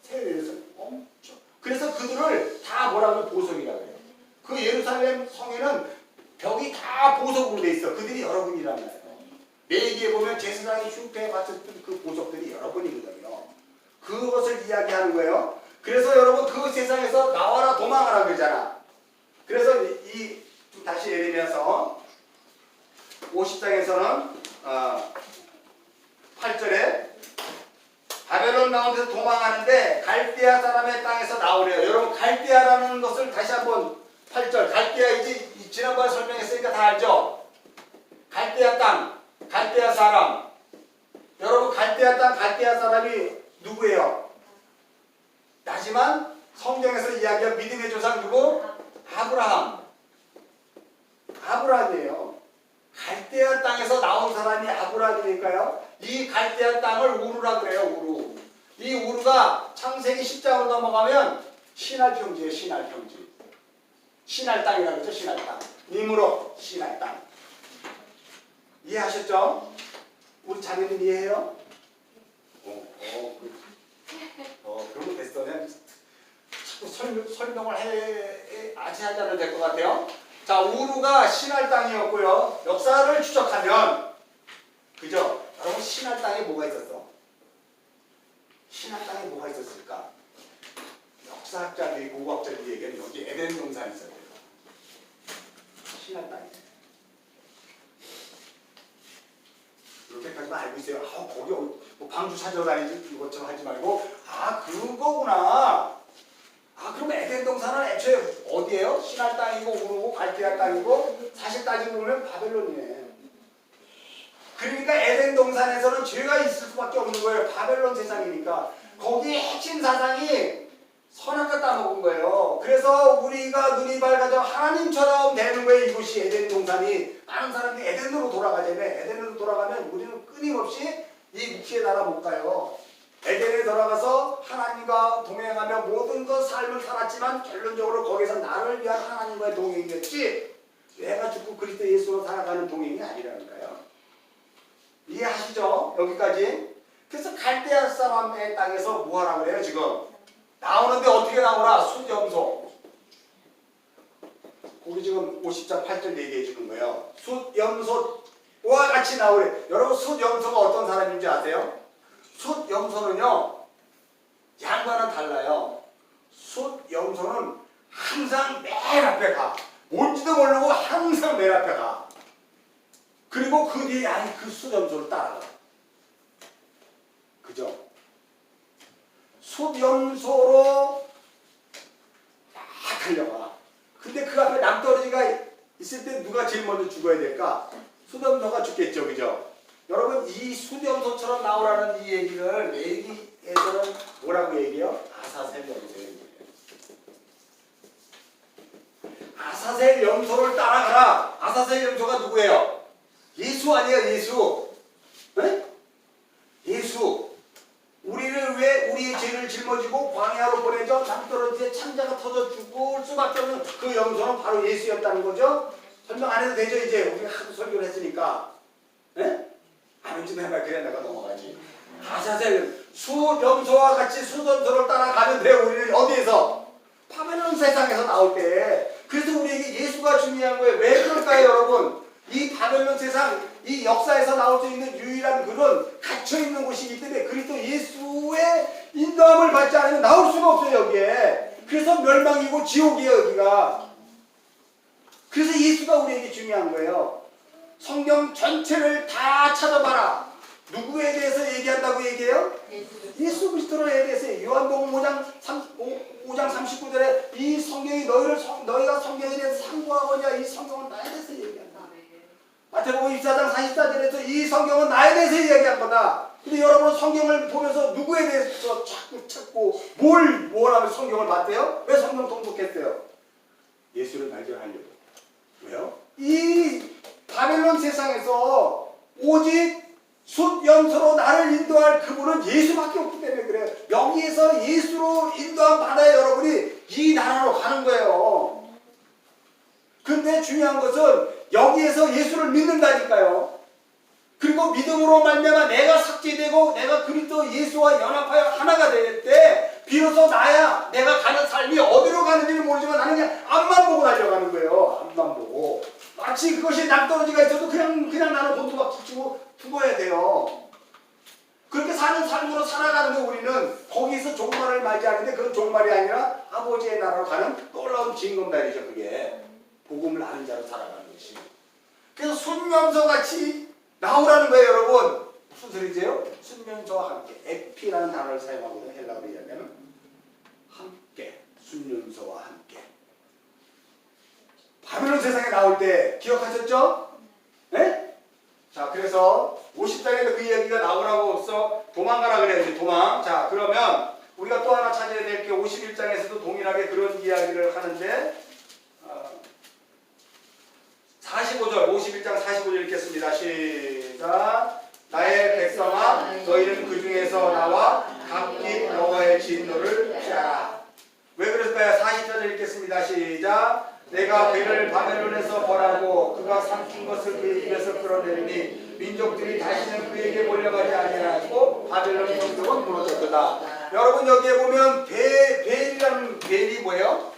새 예루살렘 엄청. 그래서 그들을 다 뭐라고 보석이라고 해요. 그 예루살렘 성에는 벽이 다 보석으로 돼 있어. 그들이 여러분이란 말이에요. 내기에 보면 제사장이 흉패에 바쳤던 그 보석들이 여러분이거든요. 그것을 이야기하는 거예요. 그래서 여러분 그 세상에서 나와라 도망하라 그러잖아. 그래서 좀 다시 예레미야서 50장에서는 8절에 바벨론 가운데서 도망하는데 갈대아 사람의 땅에서 나오래요. 여러분 갈대아라는 것을 다시 한번 8절 갈대아 이제 지난번에 설명했으니까 다 알죠? 갈대아 땅, 갈대아 사람. 여러분 갈대아 땅, 갈대아 사람이 누구예요? 하지만 성경에서 이야기한 믿음의 조상 누구? 아브라함이에요. 갈대아 땅에서 나온 사람이 아브라함이니까요. 이 갈대아 땅을 우루라 그래요. 우루. 이 우루가 창세기 10장으로 넘어가면 신할 평지예요. 신할 평지. 신할 땅이라고 그러죠. 신할 땅. 니므롯 신할 땅. 이해하셨죠? 우리 자매님 이해해요? 그러면 됐어. 그냥 자꾸 설명을 아직 하지 않아도 될 것 같아요. 자, 우루가 신할 땅이었고요. 역사를 추적하면, 그죠? 여러분, 신할 땅에 뭐가 있었어? 신할 땅에 뭐가 있었을까? 역사학자들이, 고고학자들이 얘기하는 여기 에덴 동산이 있어요. 신할 땅에. 이렇게까지만 알고 있어요. 거기 뭐 방주 찾아다니지 이것처럼 하지 말고, 그거구나. 그럼 에덴 동산은 애초에 어디예요? 신할 땅이고 우르고 갈대아 땅이고 사실 따지고 보면 바벨론이에요. 그러니까 에덴 동산에서는 죄가 있을 수밖에 없는 거예요. 바벨론 세상이니까. 거기에 핵심 사상이 선악과 따먹은 거예요. 그래서 우리가 눈이 밝아져 하나님처럼 되는 거예요. 이곳이 에덴 동산이. 많은 사람들이 에덴으로 돌아가자면, 에덴으로 돌아가면 우리는 끊임없이 이 묵시의 나라 못 가요. 에덴에 돌아가서 하나님과 동행하며 모든 것 삶을 살았지만 결론적으로 거기서 나를 위한 하나님과의 동행이었지 내가 죽고 그리스도 예수로 살아가는 동행이 아니라니까요. 이해하시죠? 여기까지. 그래서 갈대아 사람의 땅에서 뭐하라고 그래요? 지금 나오는데 어떻게 나오나? 수점소. 거기 지금 50장 8절 얘기해 주는 거예요. 숫, 염소와 같이 나오래. 여러분 숫, 염소가 어떤 사람인지 아세요? 숫, 염소는요 양과는 달라요. 숫, 염소는 항상 맨 앞에 가. 뭔지도 모르고 항상 맨 앞에 가. 그리고 그 뒤에 양이 그 숫, 염소를 따라가. 그죠? 숫, 염소로 막 달려가. 근데 그 앞에 낭떠러지가 있을 때 누가 제일 먼저 죽어야 될까? 숫, 염소가 죽겠죠. 그죠? 여러분 이 숫, 염소처럼 나오라는 이 얘기를 애기애들은 뭐라고 얘기해요? 아사셀 염소 얘기해요. 아사셀 염소를 따라가라. 아사셀 염소가 누구예요? 예수 아니에요. 예수. 네? 예수. 우리를 왜 우리의 죄를 짊어지고 광야로 보내줘 낭떠러지에 창자가 터져 죽을 수밖에 없는 그 염소는 바로 예수였다는 거죠. 설명 안 해도 되죠. 이제 우리가 하도 설교를 했으니까. 네? 아는 좀 해봐. 그래 내가 넘어가지. 아사셀 수 염소와 같이 수 염소를 따라가면 돼요. 우리는 어디에서? 바벨론 세상에서 나올 때. 그래서 우리에게 예수가 중요한 거예요. 왜 그럴까요 여러분? 이 바벨론 세상 이 역사에서 나올 수 있는 유일한 그런 갇혀있는 곳이기 때문에 그리스도 예수의 인도함을 받지 않으면 나올 수가 없어요 여기에. 그래서 멸망이고 지옥이에요 여기가. 그래서 예수가 우리에게 중요한 거예요. 성경 전체를 다 찾아봐라. 누구에 대해서 얘기한다고 얘기해요? 예수 그리스도에 대해서. 요한복음 5장 39절에 이 성경이 너희가 성경에 대해서 상고하거냐 이 성경은 나에 대해서 얘기한다. 마태복음 24장 44절에서 이 성경은 나에 대해서 이야기한 거다. 근데 여러분 성경을 보면서 누구에 대해서 자꾸 찾고 뭘 하면 성경을 봤대요? 왜 성경 통독했어요? 예수를 발견하려고. 왜요? 이 바벨론 세상에서 오직 숫 염소로 나를 인도할 그분은 예수밖에 없기 때문에 그래요. 여기에서 예수로 인도한 바다에 여러분이 이 나라로 가는 거예요. 근데 중요한 것은 여기에서 예수를 믿는다니까요. 그리고 믿음으로 말미암아 내가 삭제되고 내가 그리스도 예수와 연합하여 하나가 될 때 비로소 나야 내가 가는 삶이 어디로 가는지는 모르지만 나는 그냥 앞만 보고 달려가는 거예요. 앞만 보고. 마치 그것이 낭떠러지가 있어도 그냥 나는 곤두박질 치고 죽어야 돼요. 그렇게 사는 삶으로 살아가는 데 우리는 거기서 종말을 맞이하는데 그건 종말이 아니라 아버지의 나라로 가는 놀라운 징검다리죠. 그게 복음을 아는 자로 살아가는 것이. 그래서 순명서같이 나오라는 거예요 여러분. 무슨 소리세요? 순명서와 함께 에피라는 단어를 사용하거든요. 헬라어로 이야기하면 함께, 순명서와 함께. 바벨론 세상에 나올 때 기억하셨죠? 네? 자, 그래서 50장에도 그 이야기가 나오라고 없어 도망가라 그래야지. 도망. 자, 그러면 우리가 또 하나 찾아야 될 게 51장에서도 동일하게 그런 이야기를 하는데 45절 51장 45절 읽겠습니다. 시작. 나의 백성아 너희는 그 중에서 나와 각기 너의 진노를 피하라. 왜 그랬을까요? 40절 읽겠습니다. 시작. 내가 배를 바벨론에서 벌하고 그가 삼킨 것을 그의 입에서 끌어내리니 민족들이 다시는 그에게 몰려가지 아니하고 바벨론의 성벽은 무너졌도다. 여러분 여기에 보면 벨이라는 벨이 뭐예요?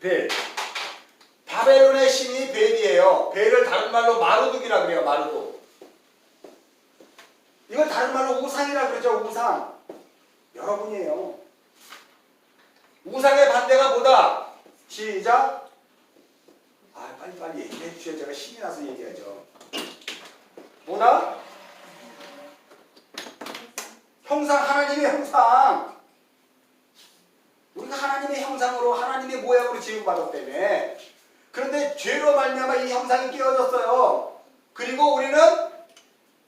벨. 바벨론의 신이 벨이에요. 벨을 다른 말로 마르둑이라 그래요. 마르둑. 이걸 다른 말로 우상이라 그러죠. 우상. 여러분이에요. 우상의 반대가 뭐다? 시작. 빨리 얘기해 주셔야 제가 신이 나서 얘기하죠. 뭐다? 형상, 하나님의 형상. 우리가 하나님의 형상으로 하나님의 모양으로 지음받았다며. 그런데 죄로 말미암아 이 형상이 깨어졌어요. 그리고 우리는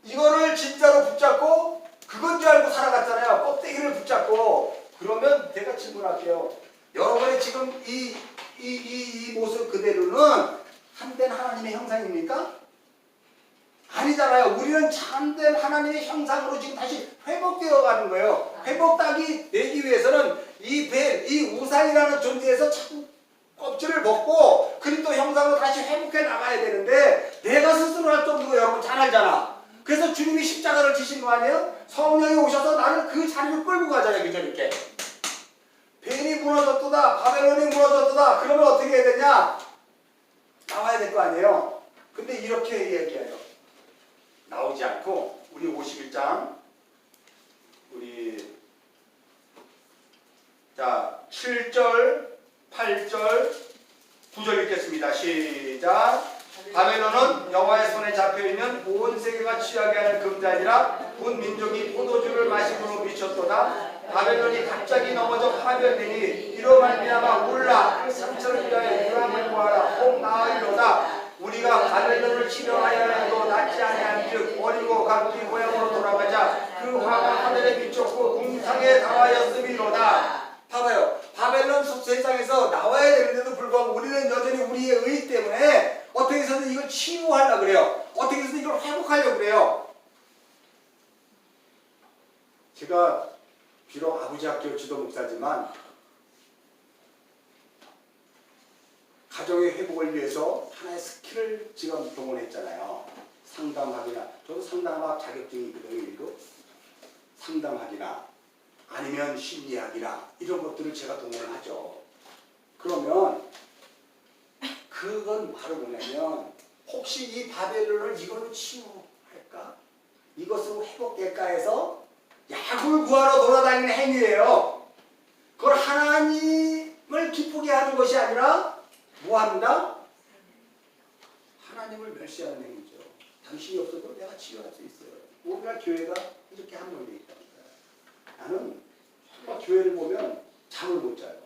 이거를 진짜로 붙잡고 그건 줄 알고 살아갔잖아요. 껍데기를 붙잡고. 그러면 제가 질문할게요. 여러분의 지금 이 모습 그대로는 참된 하나님의 형상입니까? 아니잖아요. 우리는 참된 하나님의 형상으로 지금 다시 회복되어 가는 거예요. 회복되기 되기 위해서는 이 우상이라는 존재에서 자꾸 껍질을 벗고 그리스도 형상으로 다시 회복해 나가야 되는데 내가 스스로 할 정도로 여러분 잘 알잖아. 그래서 주님이 십자가를 지신 거 아니에요? 성령이 오셔서 나를 그 자리를 끌고 가잖아요. 그죠? 이렇게. 벨이 무너졌도다. 바벨론이 무너졌도다. 그러면 어떻게 해야 되냐? 나와야 될 거 아니에요. 근데 이렇게 얘기해요. 나오지 않고 우리 51장 우리 자 7절 8절 9절 읽겠습니다. 시작. 바벨론은 여호와의 손에 잡혀있는 온 세계가 취하게 하는 금잔이라 온 민족이 포도주를 마심으로 미쳤도다. 바벨론이 갑자기 넘어져 파멸되니 이로 말미암아 울라. 그 상처를 위하여 유황을 구하라. 혹 나으리로다. 우리가 바벨론을 치료하여 해도 낫지 아니한즉 버리고 각기 고향으로 돌아가자. 그 화가 하늘에 비쳤고 궁상에 당하였음이로다. 봐봐요. 바벨론 세상에서 나와야 되는데도 불구하고 우리는 여전히 우리의 의 때문에 어떻게 해서든 이걸 치유하려고 그래요. 어떻게 해서든 이걸 회복하려고 그래요. 제가 비록 아버지 학교 지도 목사지만 가정의 회복을 위해서 하나의 스킬을 지금 동원했잖아요. 상담학이나 저도 상담학 자격증이 있거든요. 이거 상담학이나 아니면 심리학이나 이런 것들을 제가 동원을 하죠. 그러면 그건 바로 뭐냐면 혹시 이 바벨론을 이걸로 치유할까? 이것으로 회복될까 해서 약을 구하러 돌아다니는 행위예요. 그걸 하나님을 기쁘게 하는 것이 아니라 뭐 합니다? 하나님을 멸시하는 행위죠. 당신이 없어도 내가 치유할 수 있어요. 오늘날 교회가 이렇게 함몰되어 있다. 나는 정말 교회를 보면 잠을 못 자요.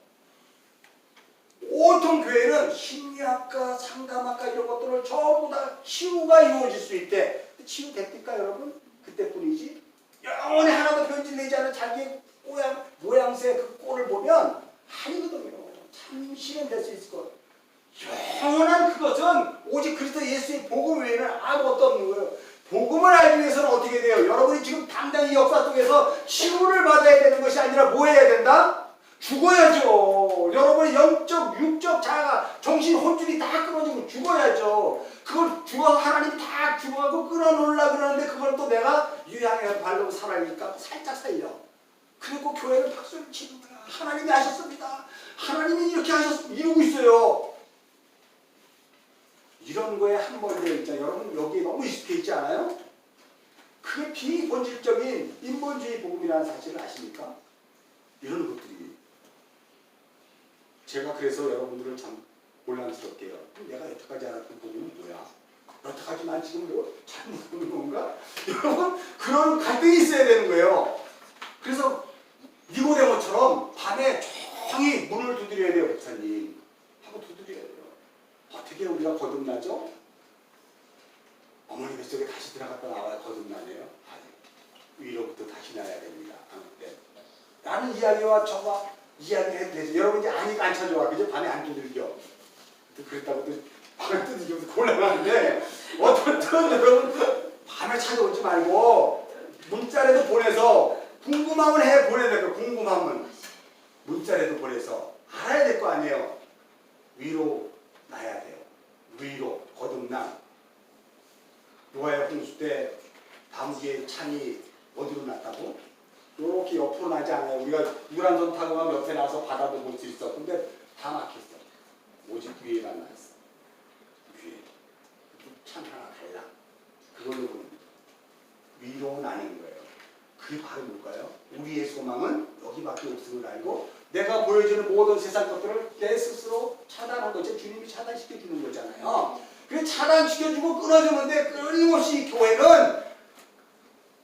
온통 교회는 심리학과, 상담학과 이런 것들을 전부 다 치유가 이루어질 수 있대. 치유됐을까 여러분? 그때뿐이지. 영원히 하나도 변질되지 않은 자기의 모양새 그 꼴을 보면 아니거든요. 참 실현될 수 있을 것. 영원한 그것은 오직 그리스도 예수의 복음 외에는 아무것도 없는 거예요. 복음을 알기 위해서는 어떻게 돼요? 여러분이 지금 당장 이 역사 속에서 치유를 받아야 되는 것이 아니라 뭐 해야 된다? 죽어야죠. 여러분의 영적, 육적, 자아가, 정신, 혼줄이 다 끊어지고 죽어야죠. 그걸 죽어서 하나님이 다 죽어가고 끊어놓으려고 그러는데 그걸 또 내가 유향해서 바르고 살아야니까 살짝 살려. 그리고 교회는 박수를 치는 거야. 하나님이 하셨습니다. 하나님이 이렇게 이루고 있어요. 이런 거에 함몰되어 있잖아요. 여러분 여기 너무 익숙해 있지 않아요? 그게 비본질적인 인본주의 복음이라는 사실을 아십니까? 이런 것들이. 제가 그래서 여러분들을 참 곤란스럽게 해요. 내가 여태까지 알았던 복음은 뭐야? 여태까지 난 지금 뭐 잘못 보는 건가? 여러분 그런 갈등이 있어야 되는 거예요. 그래서 니고데모처럼 밤에 조용히 문을 두드려야 돼요. 목사님 하고 두드려야 돼요. 어떻게 우리가 거듭나죠? 어머니 뱃속에 다시 들어갔다 나와야 거듭나네요. 위로부터 다시 나야 됩니다. 네. 라는 이야기와 저와 이야기를 해도 되죠. 여러분 이제 아니까 안 찾아와. 그죠? 밤에 안 두들겨. 그랬다고 또 밤에 두들겨서 곤란한데 어떻든 여러분 밤에 찾아오지 말고 문자라도 보내서 궁금함을 해 보내야 될거 궁금함은 문자라도 보내서 알아야 될 거 아니에요. 위로 나야 돼요. 위로 거듭남. 노아의 홍수 때 다무기의 창이 어디로 났다고? 이렇게 옆으로 나지 않아요. 우리가 유람선 타고 가면 옆에 나서 바다도 볼 수 있어. 근데 다 막혔어. 오직 위에만 나왔어. 위에. 창 하나 달라. 그걸로 위로 나는 거예요. 그게 바로 뭘까요? 우리의 소망은 여기밖에 없음을 알고 내가 보여주는 모든 세상 것들을 내 스스로 차단한 거죠. 주님이 차단시켜 주는 거잖아요. 그래 차단시켜주고 끊어주는데 끊임없이 교회는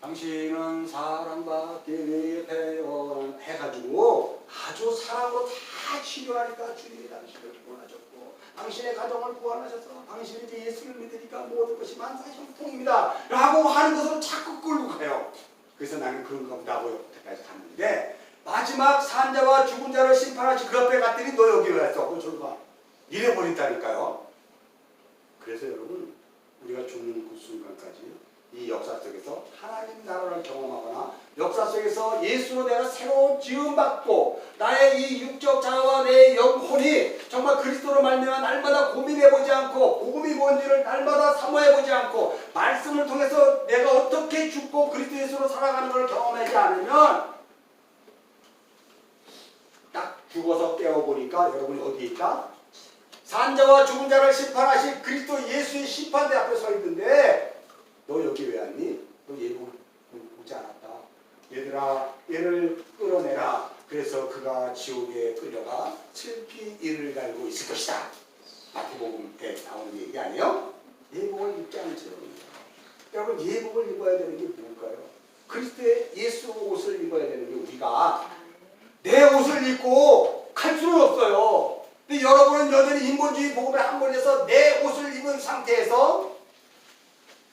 당신은 사랑받기 태어난 해가지고 아주 사랑으로 다 치료하니까 주님이 당신을 구원하셨고 당신의 가정을 구원하셔서 당신이 이제 예수를 믿으니까 모든 것이 만사형통입니다 라고 하는 것으로 자꾸 끌고 가요. 그래서 나는 그런가 보다 하고 여기까지 갔는데 마지막 산자와 죽은 자를 심판하시 그 앞에 갔더니 너 여기 왜 왔어? 그거 저리 봐. 이래버린다니까요. 그래서 여러분 우리가 죽는 그 순간까지 이 역사 속에서 하나님 나라를 경험하거나 역사 속에서 예수로 내가 새로운 지음받고 나의 이 육적 자아와 내 영혼이 정말 그리스도로 말미암아 날마다 고민해보지 않고 복음이 뭔지를 날마다 사모해보지 않고 말씀을 통해서 내가 어떻게 죽고 그리스도 예수로 살아가는 걸 경험하지 않으면 딱 죽어서 깨어보니까 여러분이 어디에 있다? 산자와 죽은 자를 심판하실 그리스도 예수의 심판대 앞에 서 있는데 너 여기 왜 왔니? 너 예고 오지 않았다. 얘들아 얘를 끌어내라. 그래서 그가 지옥에 끌려가 슬피 이를 갈고 있을 것이다. 마태복음에 나오는 얘기 아니에요? 예복을 입지 않죠. 여러분 예복을 입어야 되는 게 뭘까요? 그리스도의 예수 옷을 입어야 되는 게 우리가 내 옷을 입고 갈 수는 없어요. 근데 여러분은 여전히 인본주의 복음에 한 걸려서 내 옷을 입은 상태에서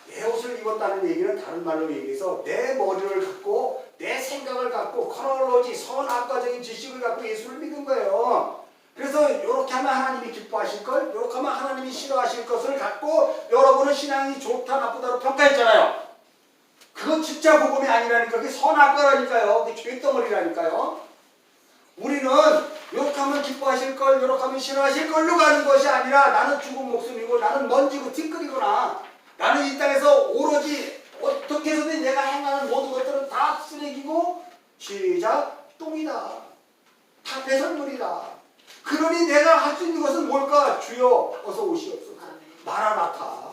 내 옷을 입었다는 얘기는 다른 말로 얘기해서 내 머리를 갖고 내 생각을 갖고 크로놀로지 선악과적인 지식을 갖고 예수를 믿은 거예요. 그래서 이렇게 하면 하나님이 기뻐하실 걸, 이렇게 하면 하나님이 싫어하실 것을 갖고 여러분은 신앙이 좋다 나쁘다로 평가했잖아요. 그건 진짜 복음이 아니라니까. 그게 선악과라니까요. 그게 죄덩어리라니까요. 우리는 이렇게 하면 기뻐하실 걸, 이렇게 하면 싫어하실 걸로 가는 것이 아니라 나는 죽은 목숨이고 나는 먼지고 티끌이구나. 나는 이 땅에서 오로지 어떻게 해서든 내가 행하는 모든 것들은 다 쓰레기고 시작 똥이다. 다 배설물이다. 그러니 내가 할 수 있는 것은 뭘까? 주여 어서 오시옵소서. 마라나타.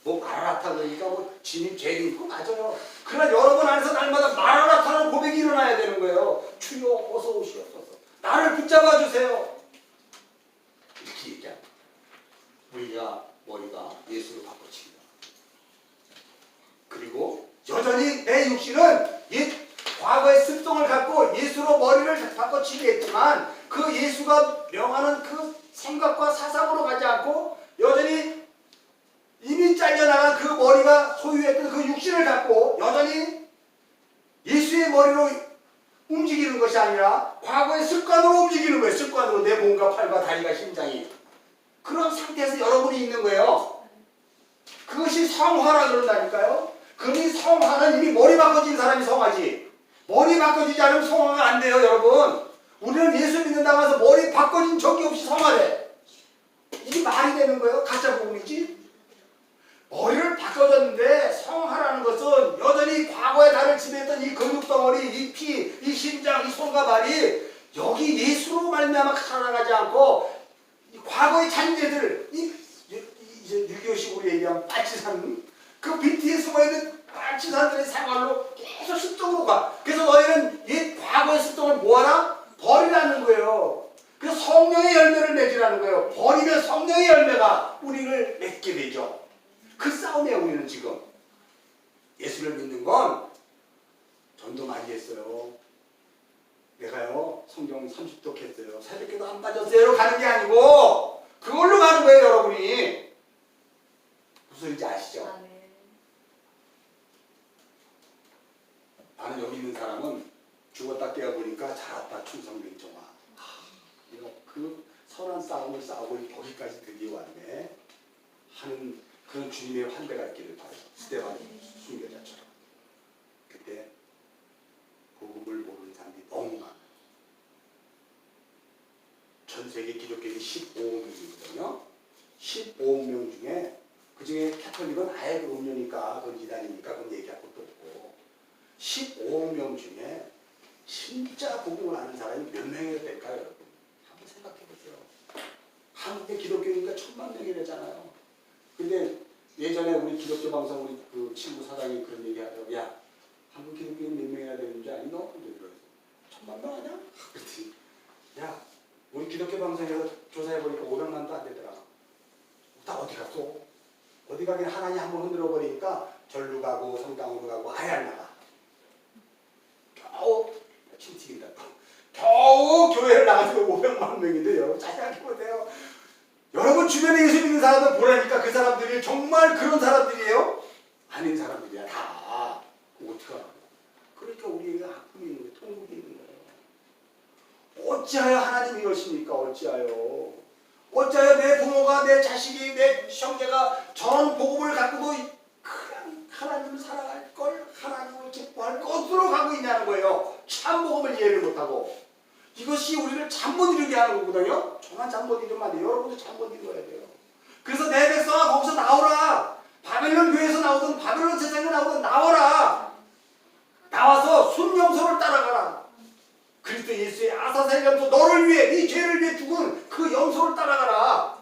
뭐 마라나타 그러니까 뭐 진입 죄를 있고 맞아요. 그러나 여러분 안에서 날마다 마라나타는 고백이 일어나야 되는 거예요. 주여 어서 오시옵소서. 나를 붙잡아 주세요. 이렇게 얘기합니다. 우리가 머리가 예수로 바꿔칩니다. 그리고 여전히 내 육신은 과거의 습성을 갖고 예수로 머리를 바꿔치게 했지만 그 예수가 명하는 그 생각과 사상으로 가지 않고 여전히 이미 잘려나간 그 머리가 소유했던 그 육신을 갖고 여전히 예수의 머리로 움직이는 것이 아니라 과거의 습관으로 움직이는 거예요. 습관으로 내 몸과 팔과 다리가 심장이 그런 상태에서 여러분이 있는 거예요. 그것이 성화라 그런다니까요. 그러니 성화는 이미 머리 바꿔진 사람이 성화지. 머리 바꿔지지 않으면 성화가 안 돼요, 여러분. 우리는 예수 믿는다고 해서 머리 바꿔진 적이 없이 성화돼. 이게 말이 되는 거예요? 가짜 복음이지? 머리를 바꿔줬는데 성화라는 것은 여전히 과거에 나를 지배했던 이 근육덩어리, 이 피, 이 심장, 이 손과 발이 여기 예수로 말미암아 살아가지 않고 이 과거의 잔재들, 이제 6.25식으로 얘기하면 빨치산, 그 빈티에 숨어있는 빨치산들의 생활로 계속 습성으로 가. 그래서 너희는 이 과거의 습성을 뭐하라? 버리라는 거예요. 그래서 성령의 열매를 맺으라는 거예요. 버리면 성령의 열매가 우리를 맺게 되죠. 그 싸움이에요. 우리는 지금 예수를 믿는 건 전도 많이 했어요. 내가요 성경 30독 했어요. 새벽기도 안 빠졌어요. 가는 게 아니고 그걸로 가는 거예요. 여러분이 무슨 소리인지 아시죠? 나는 여기 있는 사람은 죽었다 깨어보니까 잘았다 충성맹정아. 이거 그 선한 싸움을 싸우고 거기까지 드디어 왔네 하는 그런 주님의 환대가 있기를 바라요. 스데반 순교자처럼. 그때 복음을 모르는 사람이 너무 많아요. 전 세계 기독교인이 15억 명이거든요. 15억 명 중에 그 중에 캐톨릭은 아예 그 음료니까 그건 이단이니까 그건 얘기할 것도 없고 15억 명 중에 진짜 복음을 아는 사람이 몇 명이나 될까요, 여러분? 한번 생각해 보세요. 한국의 기독교인가 1000만 명이라잖아요. 근데 예전에 우리 기독교 방송 우리 그 친구 사장이 그런 얘기 하더라고. 야, 한국 기독교인 몇 명이나 되는 줄 아니 너? 그러더라고. 1000만 명 아니야? 그랬더니 야, 우리 기독교 방송에서 조사해보니까 500만도 안 되더라. 다 어디 갔어? 어디 가긴 하나님 한번 흔들어 버리니까 절로 가고 성당으로 가고 아예 안 나가. 겨우 침 튀긴다. 겨우 교회를 나가서 500만 명인데 여러분 잘 생각해보세요. 여러분 주변에 예수 믿는 사람들 보라니까 그 사람들이 정말 그런 사람들이에요? 아닌 사람들이야 다. 어떡하나. 그러니까 우리가 아픔이 있는 거예요. 통곡이 있는 거예요. 어찌하여 하나님이 이러십니까? 어찌하여. 어찌하여 내 부모가 내 자식이 내 형제가 저런 복음을 갖고도 그냥 하나님을 사랑할 걸 하나님을 기뻐할 것으로 가고 있냐는 거예요. 참 복음을 이해를 못하고. 이것이 우리를 잠 못 이루게 하는 거거든요. 저만 잠 못 이루면 안 돼요. 여러분도 잠 못 이루어야 돼요. 그래서 내 백성아 거기서 나오라. 바벨론 교회에서 나오든 바벨론 세상에 나오든 나와라. 나와서 순명소를 따라가라. 그리스도 예수의 아사셀 염소 너를 위해 네 죄를 위해 죽은 그 염소를 따라가라.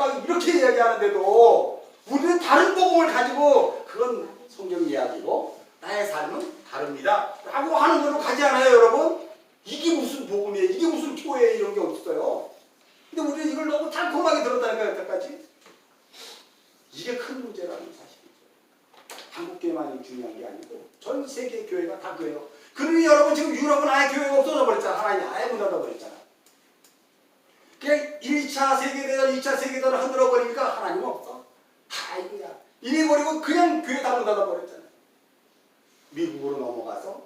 막 이렇게 이야기하는데도 우리는 다른 복음을 가지고 그건 성경 이야기고 나의 삶은 다릅니다 라고 하는 걸로 가지 않아요 여러분? 이게 무슨 복음이에요? 이게 무슨 교회에 이런 게 없어요. 근데 우리는 이걸 너무 달콤하게 들었다니까요 여태까지. 이게 큰 문제라는 사실이죠. 한국 교회만이 중요한 게 아니고 전 세계 교회가 다 그래요. 그러니 여러분 지금 유럽은 아예 교회가 없어져 버렸잖아. 하나님 아예 문 닫아 버렸잖아. 그냥 1차 세계대전, 2차 세계대전을 흔들어 버리니까 하나님 없어. 다 이거야. 이래 버리고 그냥 교회 다 문 닫아 버렸잖아. 미국으로 넘어가서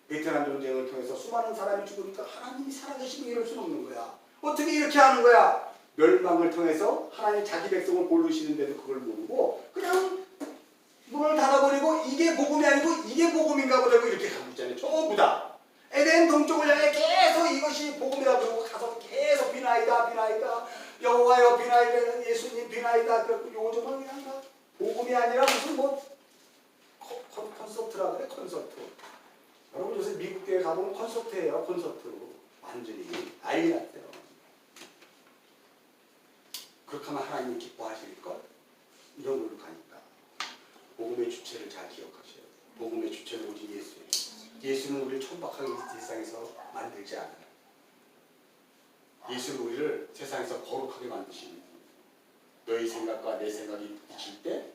베트남 전쟁을 통해서 수많은 사람이 죽으니까 하나님이 살아계시고 이럴 수는 없는 거야. 어떻게 이렇게 하는 거야? 멸망을 통해서 하나님 자기 백성을 고르시는데도 그걸 모르고 그냥 문을 닫아버리고 이게 복음이 아니고 이게 복음인가 보다 이렇게 가고 있잖아요. 전부 다. 에덴 동쪽을 향해 계속 이것이 복음이라 그러고 가서 계속 비나이다 비나이다 여호와여 비나이다 예수님 비나이다 그래고 요즘은 그냥 막 복음이 아니라 무슨 뭐 콘서트라 그래 콘서트. 여러분 요새 미국 교회 가보면 콘서트예요 콘서트. 완전히 난리 났대요. 그렇게 하면 하나님이 기뻐하실걸? 이런 걸로 가니까 복음의 주체를 잘 기억하셔야 돼요. 복음의 주체는 오직 예수예요. 예수는 우리를 천박하게 세상에서 만들지 않아요. 예수는 우리를 세상에서 거룩하게 만드시는 거예요. 너희 생각과 내 생각이 부딪힐 때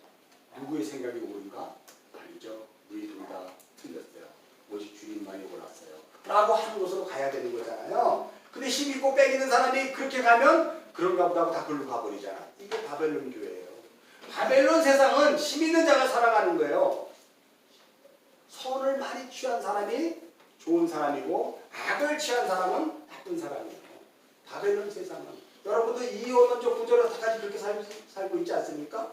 누구의 생각이 옳은가? 아니죠. 우리 둘 다 틀렸어요. 오직 주님만이 옳았어요. 라고 하는 곳으로 가야 되는 거잖아요. 근데 힘있고 빼기는 사람이 그렇게 가면 그런가 보다 하고 다 글로 가버리잖아. 이게 바벨론 교회예요. 바벨론 세상은 힘있는 자가 살아가는 거예요. 선을 많이 취한 사람이 좋은 사람이고 악을 취한 사람은 나쁜 사람이에요. 바벨론 세상은. 여러분도 이원론적 구조로 다까지 그렇게 살고 있지 않습니까?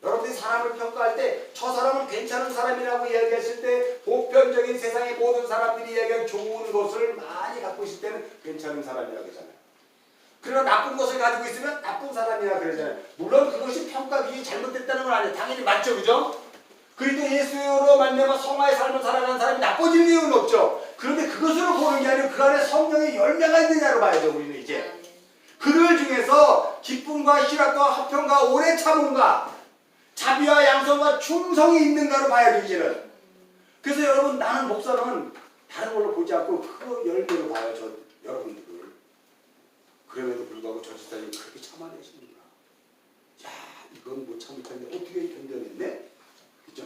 여러분들이 사람을 평가할 때 저 사람은 괜찮은 사람이라고 이야기했을 때 보편적인 세상의 모든 사람들이 이야기한 좋은 것을 많이 갖고 있을 때는 괜찮은 사람이라고 하잖아요. 그러나 나쁜 것을 가지고 있으면 나쁜 사람이라 그러잖아요. 물론 그것이 평가 기준이 잘못됐다는 건 아니에요. 당연히 맞죠, 그죠? 그래도 예수로 말미암아 성화의 삶을 살아가는 사람이 나빠질 이유는 없죠. 그런데 그것으로 보는 게 아니고 그 안에 성령의 열매가 있느냐로 봐야죠. 우리는 이제 그들 중에서 기쁨과 희락과 화평과 오래 참음과 자비와 양성과 충성이 있는가로 봐야죠. 이제는. 그래서 여러분 나는 목사는 다른 걸로 보지 않고 그 열매로 봐요. 저 여러분들을. 그럼에도 불구하고 저 집사님 그렇게 참아내시는구나. 야, 이건 못 참을 텐데 어떻게 견뎌냈네? 그죠?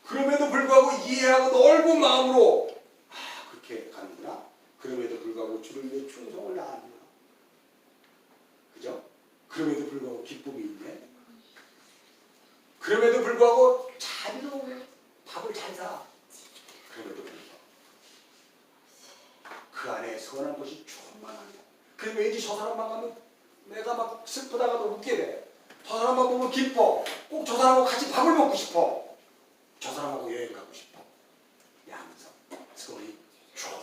그럼에도 불구하고 이해하고 넓은 마음으로 그렇게 가는구나. 그럼에도 불구하고 주를 위해 충성을 다하는구나. 그죠? 그럼에도 불구하고 기쁨이 있네. 그럼에도 불구하고 자비로 밥을 잘 사. 그럼에도 불구하고 그 안에 선한 것이 충만하네. 그래서 왠지 저 사람만 가면 내가 막 슬프다가도 웃게 돼. 저 사람만 보면 기뻐. 꼭 저 사람하고 같이 밥을 먹고 싶어. 저 사람하고 여행 가고 싶어. 양성, 선이, 충만.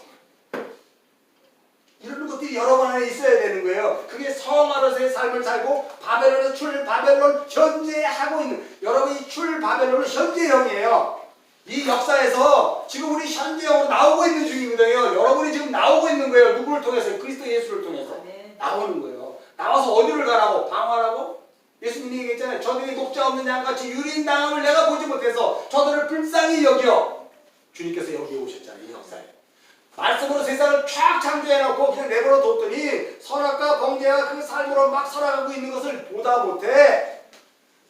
이런 것들이 여러 번 안에 있어야 되는 거예요. 그게 성화로서의 삶을 살고 바벨론에서 출바벨론 현재 하고 있는 여러분이 출바벨론은 현재형이에요. 이 역사에서 지금 우리 현재형으로 나오고 있는 중이거든요. 여러분이 지금 나오고 있는 거예요. 누구를 통해서? 그리스도 예수를 통해서 나오는 거예요. 나와서 어디를 가라고? 방황하라고? 예수님이 얘기했잖아요. 저들이 독자 없는 양같이 유린당함을 내가 보지 못해서 저들을 불쌍히 여겨. 주님께서 여기에 오셨잖아요. 이 역사에. 말씀으로 세상을 쫙 창조해놓고 그냥 내버려 뒀더니 선악과 번개와 그 삶으로 막 살아가고 있는 것을 보다 못해.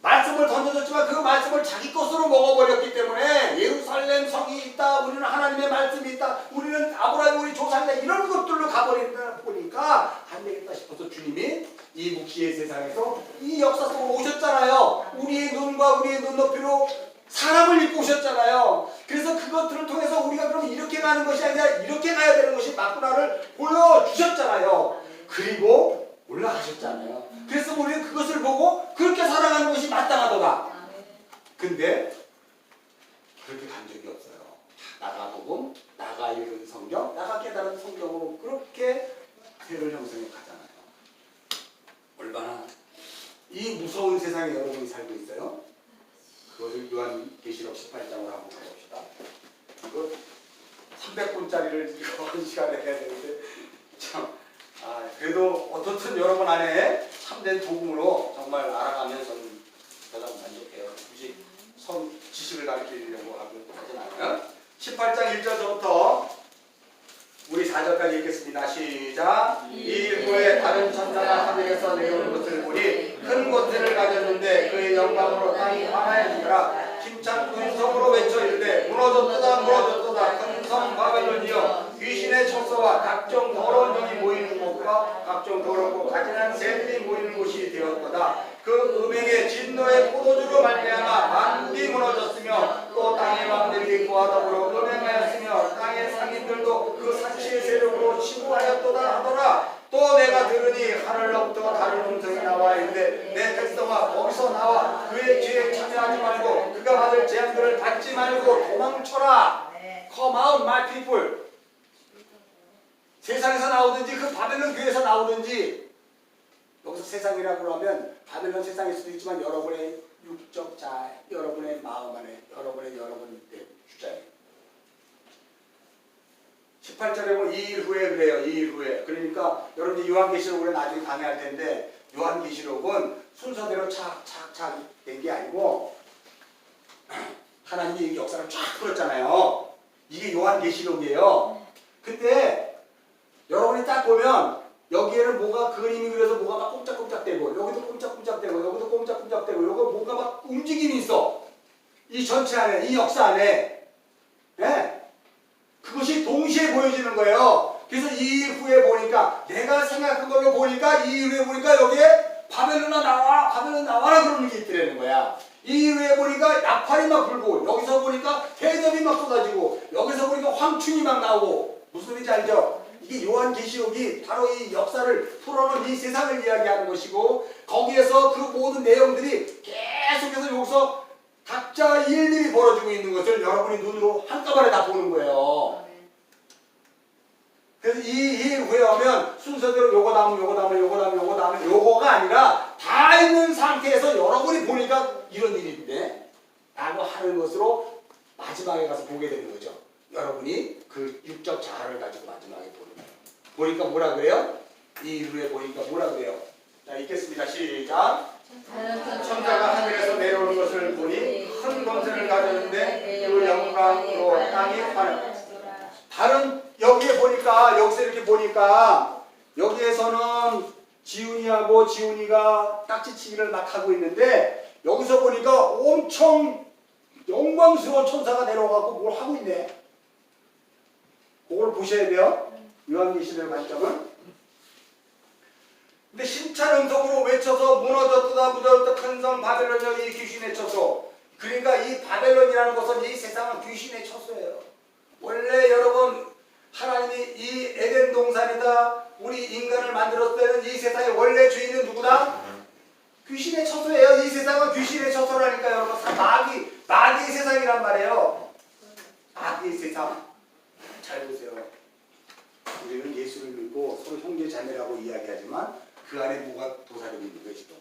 말씀을 던져줬지만 그 말씀을 자기 것으로 먹어버렸기 때문에 예루살렘 성이 있다. 우리는 하나님의 말씀이 있다. 우리는 아브라함이 우리 조상이다. 이런 것들로 가버린다 보니까 안 되겠다 싶어서 주님이 이 묵시의 세상에서 이 역사 속으로 오셨잖아요. 우리의 눈과 우리의 눈높이로 사람을 입고 오셨잖아요. 그래서 그것들을 통해서 우리가 그럼 이렇게 가는 것이 아니라 이렇게 가야 되는 것이 맞구나를 보여주셨잖아요. 그리고 올라가셨잖아요. 그래서 우리는 그것을 보고 그렇게 살아가는 것이 마땅하도다. 근데 그렇게 간 적이 없어요. 나가 복음, 나가 읽은 성경, 나가 깨달은 성경으로 그렇게 죄를 형성해 가잖아요. 얼마나 이 무서운 세상에 여러분이 살고 있어요. 그것을 요한계시록 18장으로 한번 가봅시다. 이거 300분짜리를 이거 한 시간에 해야 되는데 참 그래도 어떻든 여러분 안에 참된 복음으로 정말 알아가면 저는 가장 만족해요. 굳이 지식을 가르치려고 하진 않아요. 18장 1절부터 우리 4절까지 읽겠습니다. 시작. 이 일 후에 다른 천사가 하늘에서 내려오는 것을 보니 큰 권세를 가졌는데 그의 영광으로 땅이 환하여지더라. 힘찬 큰 성으로 외쳐 이르되 무너졌도다 무너졌도다 큰 성 바벨론이여 귀신의 척소와 각종 더러운 영이 모이는 곳과 각종 더럽고 가진한 새들이 모이는 곳이 되었도다. 그 음행의 진노의 포도주로 말미암아 만국이 무너졌으며 또 땅의 왕들이 그와 더불어 음행하였으며 땅의 상인들도 그 산치의 세력으로 치부하였도다 하더라. 또 내가 들으니 하늘로부터 다른 음성이 나와 이르되 내 백성아 거기서 나와 그의 기회에 참여하지 말고 그가 받을 재앙들을 받지 말고 도망쳐라. Come out my people. 세상에서 나오든지 그 바벨론 교회에서 나오든지, 여기서 세상이라고 하면 바벨론 세상일 수도 있지만 여러분의 육적 자, 여러분의 마음 안에 여러분의 주자예요. 18절에 보면 2일 후에 그래요. 2일 후에. 그러니까 여러분들 요한계시록을 나중에 강의할 텐데 요한계시록은 순서대로 착착착 된 게 아니고 하나님이 역사를 쫙 풀었잖아요. 이게 요한계시록이에요. 그때 여러분이 딱 보면 여기에는 뭐가 그림이 그려서 뭐가 막 꼼짝꼼짝대고 여기도 꼼짝꼼짝대고 여기도 꼼짝꼼짝대고 여기 뭔가 막 움직임이 있어. 이 전체 안에, 이 역사 안에. 네? 그것이 동시에 보여지는 거예요. 그래서 이 후에 보니까 내가 생각한 걸로 보니까 이 후에 보니까 여기에 바벨론아 나와 바벨론 나와라 그러는 게 있더라는 거야. 이 후에 보니까 나팔이 막 불고 여기서 보니까 대접이 막 쏟아지고 여기서 보니까 황충이 막 나오고 무슨 소리인지 알죠? 이게 요한계시록이 바로 이 역사를 풀어놓은 이 세상을 이야기하는 것이고 거기에서 그 모든 내용들이 계속해서 여기서 각자 일들이 벌어지고 있는 것을 여러분이 눈으로 한꺼번에 다 보는 거예요. 그래서 이 후에 오면 순서대로 요거 다음 요거 다음 요거 다음 요거 다음 요거가 아니라 다 있는 상태에서 여러분이 보니까 이런 일인데 라고 하는 것으로 마지막에 가서 보게 되는 거죠. 여러분이 그 육적 자아를 가지고 마지막에 보는 거예요. 보니까 뭐라 그래요? 이 후에 보니까 뭐라 그래요? 자, 읽겠습니다. 시작. 천사가 하늘에서 내려오는 것을 보니 큰 권세를 가졌는데 그 영광으로 땅이 환하여. 다른 여기에 보니까 여기서 이렇게 보니까 여기에서는 지훈이가 딱지치기를 막 하고 있는데 여기서 보니까 엄청 영광스러운 천사가 내려가고 뭘 하고 있네. 그걸 보셔야 돼요. 요한계시록의 관점은. 근데 힘찬 음성으로 외쳐서 무너졌다 무너졌다 큰 성 바벨론이여 이 귀신의 처소. 그러니까 이 바벨론이라는 것은 이 세상은 귀신의 처소예요. 원래 여러분 하나님이 이 에덴 동산에다 우리 인간을 만들었을 때는 이 세상의 원래 주인은 누구다? 귀신의 처소예요. 이 세상은 귀신의 처소라니까 여러분. 마귀의 세상이란 말이에요. 마귀의 세상. 잘 보세요. 우리는 예수를 믿고 서로 형제 자매라고 이야기하지만 그 안에 뭐가 도사리고 있는 것이죠.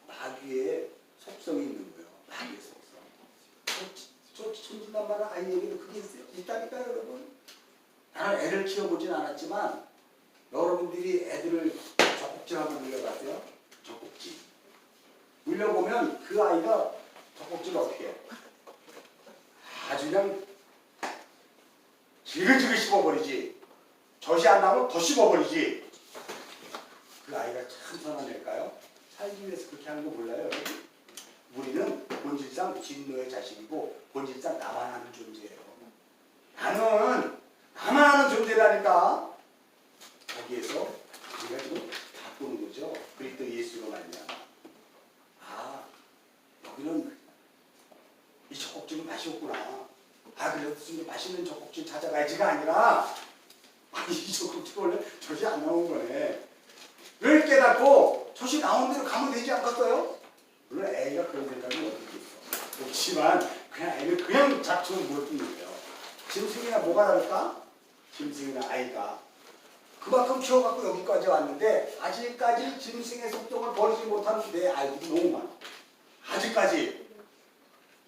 마귀의 속성이 있는 거예요. 마귀의 속성. 저 천진난만한 아이에게도 그게 있다니까요, 여러분. 나는 애를 키워보진 않았지만 여러분들이 애들을 젖꼭지하고 물려봤어요? 젖꼭지. 물려보면 그 아이가 젖꼭지를 어떻게 해요? 아주 그냥 지글지글 씹어버리지. 젖이 안 나오면 더 씹어버리지. 그 아이가 참 선한 애일까요? 살기 위해서 그렇게 하는 거 몰라요, 여러분? 우리는 본질상 진노의 자식이고 본질상 나만 하는 존재예요. 나만 하는 존재라니까. 거기에서 우리가 지금 바꾸는 거죠. 그리스도 예수로 말미암아. 아, 여기는 이 젖꼭지는 맛이 없구나. 아, 그래서 맛있는 젖꼭지 찾아가야지가 아니라 아니 이 젖꼭지가 원래 젖이 안 나온 거네. 왜 깨닫고 젖이 나온 대로 가면 되지 않겠어요? 물론 애가 그런 생각이 어디 있어. 그렇지만 그냥 애를 그냥 잡수는 물어뜯는 거예요. 짐승이나 뭐가 다를까? 짐승이나 아이가 그만큼 키워갖고 여기까지 왔는데 아직까지 짐승의 속성을 버리지 못하는 내 아이들이 너무 많아. 아직까지.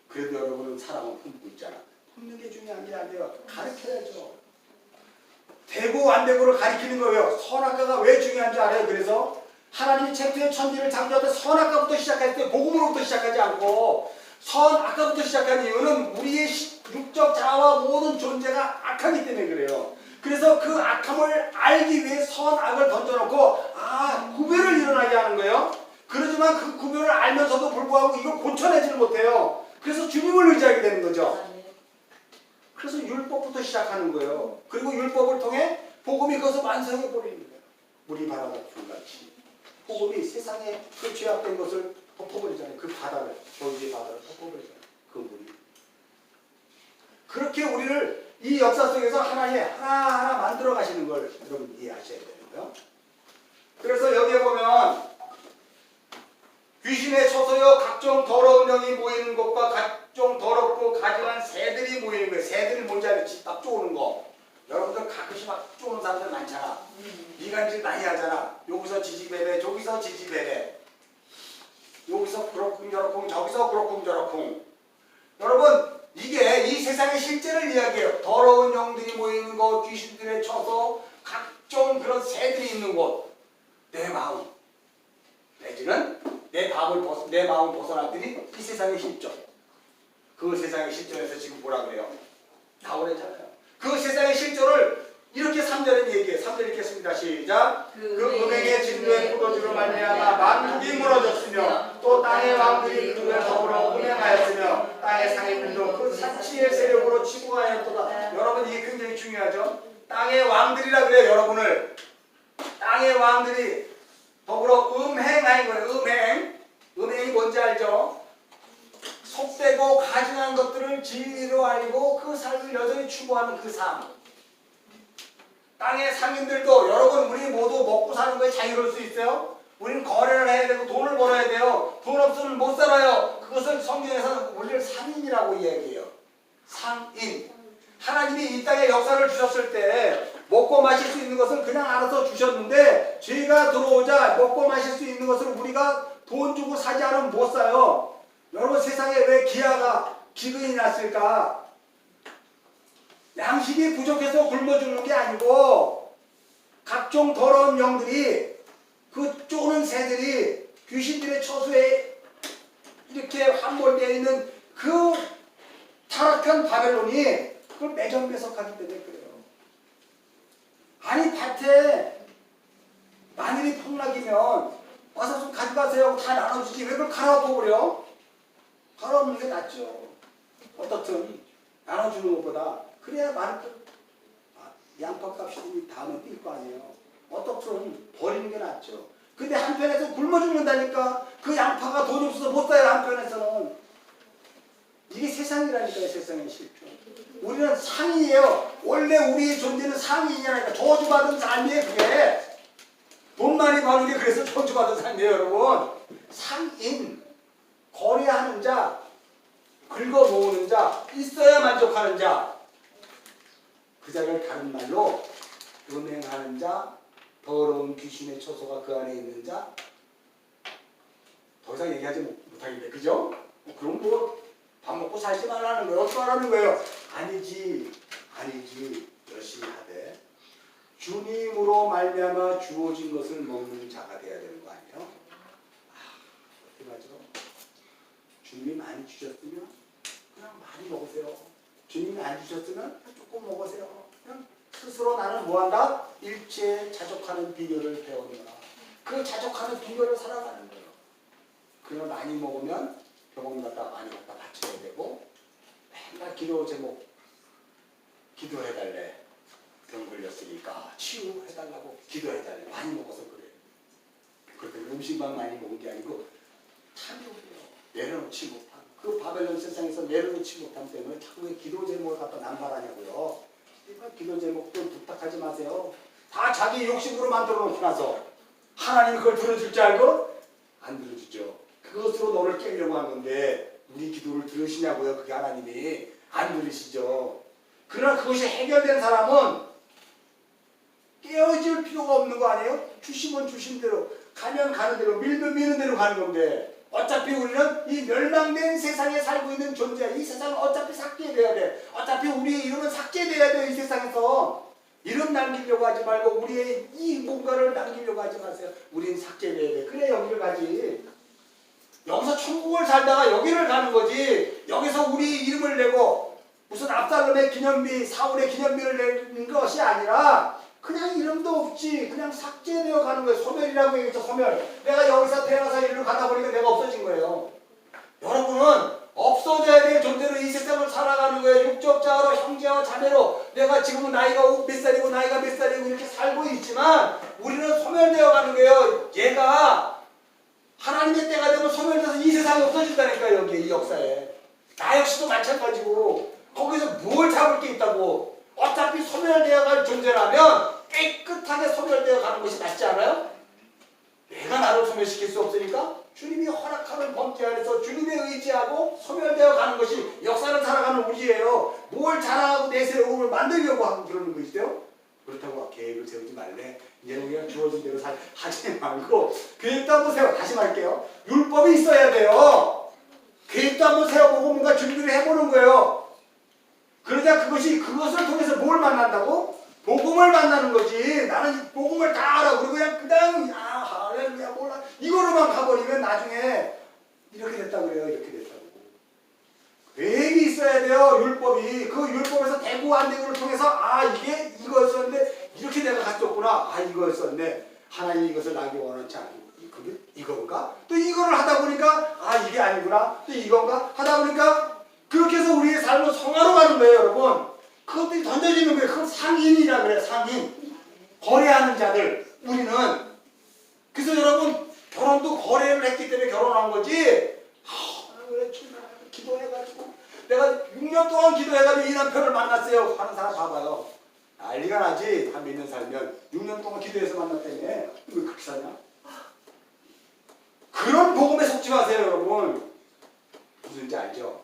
그래도 여러분은 사랑을 품고 있잖아. 품는 게 중요한 게 아니에요. 가르쳐야죠. 되고 안 되고를 가르치는 거예요. 선악과가 왜 중요한지 알아요? 그래서 하나님이 창조의 천지를 창조할 때 선악과부터 시작할 때 복음으로부터 시작하지 않고 선악과부터 시작한 이유는 우리의 육적 자아와 모든 존재가 악하기 때문에 그래요. 그래서 그 악함을 알기 위해 선악을 던져놓고 구별을 일어나게 하는 거예요. 그러지만 그 구별을 알면서도 불구하고 이걸 고쳐내지를 못해요. 그래서 주님을 의지하게 되는 거죠. 그래서 율법부터 시작하는 거예요. 그리고 율법을 통해 복음이 그것을 완성해 버리는 거예요. 물이 바다가 불같이 복음이 세상에 그 죄악된 것을 덮어버리잖아요. 그 바다를, 저기의 바다를 덮어버리잖아요. 그 물이. 그렇게 우리를 이 역사 속에서 하나님 하나하나 만들어 가시는 걸 여러분 이해하셔야 되는 거예요. 그래서 여기에 보면 귀신의 처소여 각종 더러운 영이 모이는 곳과 각종 더럽고 가증한 새들이 모이는 거예요. 새들이 뭔지 알지? 딱 쪼는 거. 여러분들 가끔씩 막 쪼는 사람들 많잖아. 이간질 많이 하잖아. 여기서 지지배배, 저기서 지지배배. 여기서 그렇쿵저렇쿵, 저기서 그렇쿵저렇쿵. 여러분 이게 이 세상의 실제를 이야기해요. 더러운 영들이 모이는 곳, 귀신들의 처소, 각종 그런 새들이 있는 곳. 내 마음 내지는 내 마음을 벗어났더니 이 세상의 실존. 그 세상의 실존에서 지금 뭐라 그래요? 나오래잖아요. 그 세상의 실존을 이렇게 3절은 얘기해요. 3절 읽겠습니다. 시작. 그 음행의 진노의 포도주로 말미암아 만국이 무너졌으며 또 땅의 왕들이 그에 더불어 음행하였으며 땅의 상인들도 그 사치의 세력으로 치부하였도다. 여러분 이게 굉장히 중요하죠. 땅의 왕들이라 그래요. 여러분을 땅의 왕들이 더불어 음행하는 거예요. 음행이 뭔지 알죠? 속되고 가증한 것들을 진리로 알고 그 삶을 여전히 추구하는 그 삶. 땅의 상인들도 여러분 우리 모두 먹고 사는 거에 자유로울 수 있어요? 우리는 거래를 해야 되고 돈을 벌어야 돼요. 돈 없으면 못 살아요. 그것을 성경에서는 우리를 상인이라고 이야기해요. 상인. 하나님이 이 땅에 역사를 주셨을 때 먹고 마실 수 있는 것을 그냥 알아서 주셨는데 죄가 들어오자 먹고 마실 수 있는 것을 우리가 돈 주고 사지 않으면 못 사요. 여러분 세상에 왜 기근이 났을까? 양식이 부족해서 굶어 죽는 게 아니고 각종 더러운 영들이 그 쪼는 새들이 귀신들의 처소에 이렇게 함몰되어 있는 그 타락한 바벨론이 그걸 매정매석하기 때문에 그래요. 아니 밭에 마늘이 폭락이면 와서 좀 가져가세요 하고 다 나눠주지 왜 그걸 갈아엎어버려? 갈아엎는 게 낫죠. 어떻든 나눠주는 것보다 그래야 양파값이 다음에 뛸 거 아니에요. 어떻든 버리는 게 낫죠. 근데 한편에서 굶어 죽는다니까. 그 양파가 돈이 없어서 못 사요. 한편에서는. 이게 세상이라니까요. 세상의 실존. 우리는 상이에요. 원래 우리의 존재는 상이냐니까. 저주받은 삶이에요. 그게. 돈 많이 버는 게 그래서 저주받은 삶이에요. 여러분. 상인. 거래하는 자. 긁어모으는 자. 있어야 만족하는 자. 그 자를 다른 말로 음행하는 자, 더러운 귀신의 처소가 그 안에 있는 자. 더 이상 얘기하지 못하겠네. 그죠? 그럼 뭐 밥 먹고 살지 말라는 거예요. 어떻게 하라는 거예요? 아니지 열심히 하되 주님으로 말미암아 주어진 것을 먹는 자가 돼야 되는 거 아니에요? 어떻게 하죠? 주님이 많이 주셨으면 그냥 많이 먹으세요. 주님이 안 주셨으면 조금 먹으세요. 그냥 스스로 나는 뭐한다? 일체에 자족하는 비결을 배우느라. 그 자족하는 비결을 살아가는 거예요. 그걸 많이 먹으면 병원 갔다 많이 갔다 바쳐야 되고 맨날 기도 제목 기도해달래. 병 걸렸으니까 치유해달라고 기도해달래. 많이 먹어서 그래. 그렇게 음식만 많이 먹은 게 아니고 탐욕이에요. 내려놓지 못한. 그 바벨론 세상에서 내려놓지 못함 때문에 자꾸 왜 기도 제목을 갖다 남발하냐고요. 기도 제목도 부탁하지 마세요. 다 자기 욕심으로 만들어 놓고 나서 하나님이 그걸 들어줄 줄 알고 안 들어주죠. 그것으로 너를 깨려고 한 건데 우리 기도를 들으시냐고요. 그게 하나님이 안 들으시죠. 그러나 그것이 해결된 사람은 깨어질 필요가 없는 거 아니에요? 주시면 주신 대로 가면 가는 대로 밀면 미는 대로 가는 건데 어차피 우리는 이 멸망된 세상에 살고 있는 존재야. 이 세상은 어차피 삭제돼야 돼. 어차피 우리의 이름은 삭제돼야 돼. 이 세상에서. 이름 남기려고 하지 말고 우리의 이 뭔가를 남기려고 하지 마세요. 우린 삭제해야 돼. 그래 여기를 가지. 여기서 천국을 살다가 여기를 가는 거지. 여기서 우리 이름을 내고 무슨 압살롬의 기념비, 사울의 기념비를 내는 것이 아니라 그냥 이름도 없지. 그냥 삭제되어 가는 거예요. 소멸이라고 얘기했죠. 소멸. 내가 여기서 태어나서 이리로 가다 보니까 내가 없어진 거예요. 여러분은 없어져야 될 존재로 이 세상을 살아가는 거예요. 육적자로 형제와 자매로 내가 지금은 나이가 몇 살이고 나이가 몇 살이고 이렇게 살고 있지만 우리는 소멸되어 가는 거예요. 얘가 하나님의 때가 되면 소멸돼서 이 세상이 없어진다니까요. 여기 이 역사에. 나 역시도 마찬가지고 거기서 뭘 잡을 게 있다고. 어차피 소멸되어 갈 존재라면 깨끗하게 소멸되어 가는 것이 낫지 않아요? 내가 나를 소멸시킬 수 없으니까 주님이 허락하는 범죄 안에서 주님의 의지하고 소멸되어 가는 것이 역사를 살아가는 우리예요. 뭘 자랑하고 내세우고 뭘 만들려고 하고 그러는 것이죠. 그렇다고 계획을 세우지 말래. 이제 우리가 주어진 대로 하지 말고 계획도 한번 세워. 다시 말할게요. 율법이 있어야 돼요. 계획도 한번 세워보고 뭔가 준비를 해보는 거예요. 그러자 그것을 통해서 뭘 만난다고? 복음을 만나는 거지. 나는 복음을 다 알아. 그리고 그냥 할렐루야 몰라. 이거로만 가버리면 나중에 이렇게 됐다고 그래요. 이렇게 됐다고. 계획이 있어야 돼요. 율법이. 그 율법에서 대구 안 되고를 통해서 이게 이거였었는데 이렇게 내가 갔었구나. 이거였었는데 하나님이 이것을 나에게 원하지 않고 그게 이건가? 또 이거를 하다 보니까 이게 아니구나. 또 이건가? 하다 보니까 그렇게 해서 우리의 삶은 성화로 가는 거예요. 여러분. 그것들이 던져지는 거예요. 그건 상인이라 그래요. 상인. 거래하는 자들. 우리는. 그래서 여러분 결혼도 거래를 했기 때문에 결혼한 거지. 그래 기도해가지고 내가 6년 동안 기도해가지고 이 남편을 만났어요 하는 사람 봐봐요. 난리가 나지. 한 몇 년 살면 6년 동안 기도해서 만났다며. 왜 그렇게 사냐? 그런 복음에 속지 마세요. 여러분. 무슨지 알죠?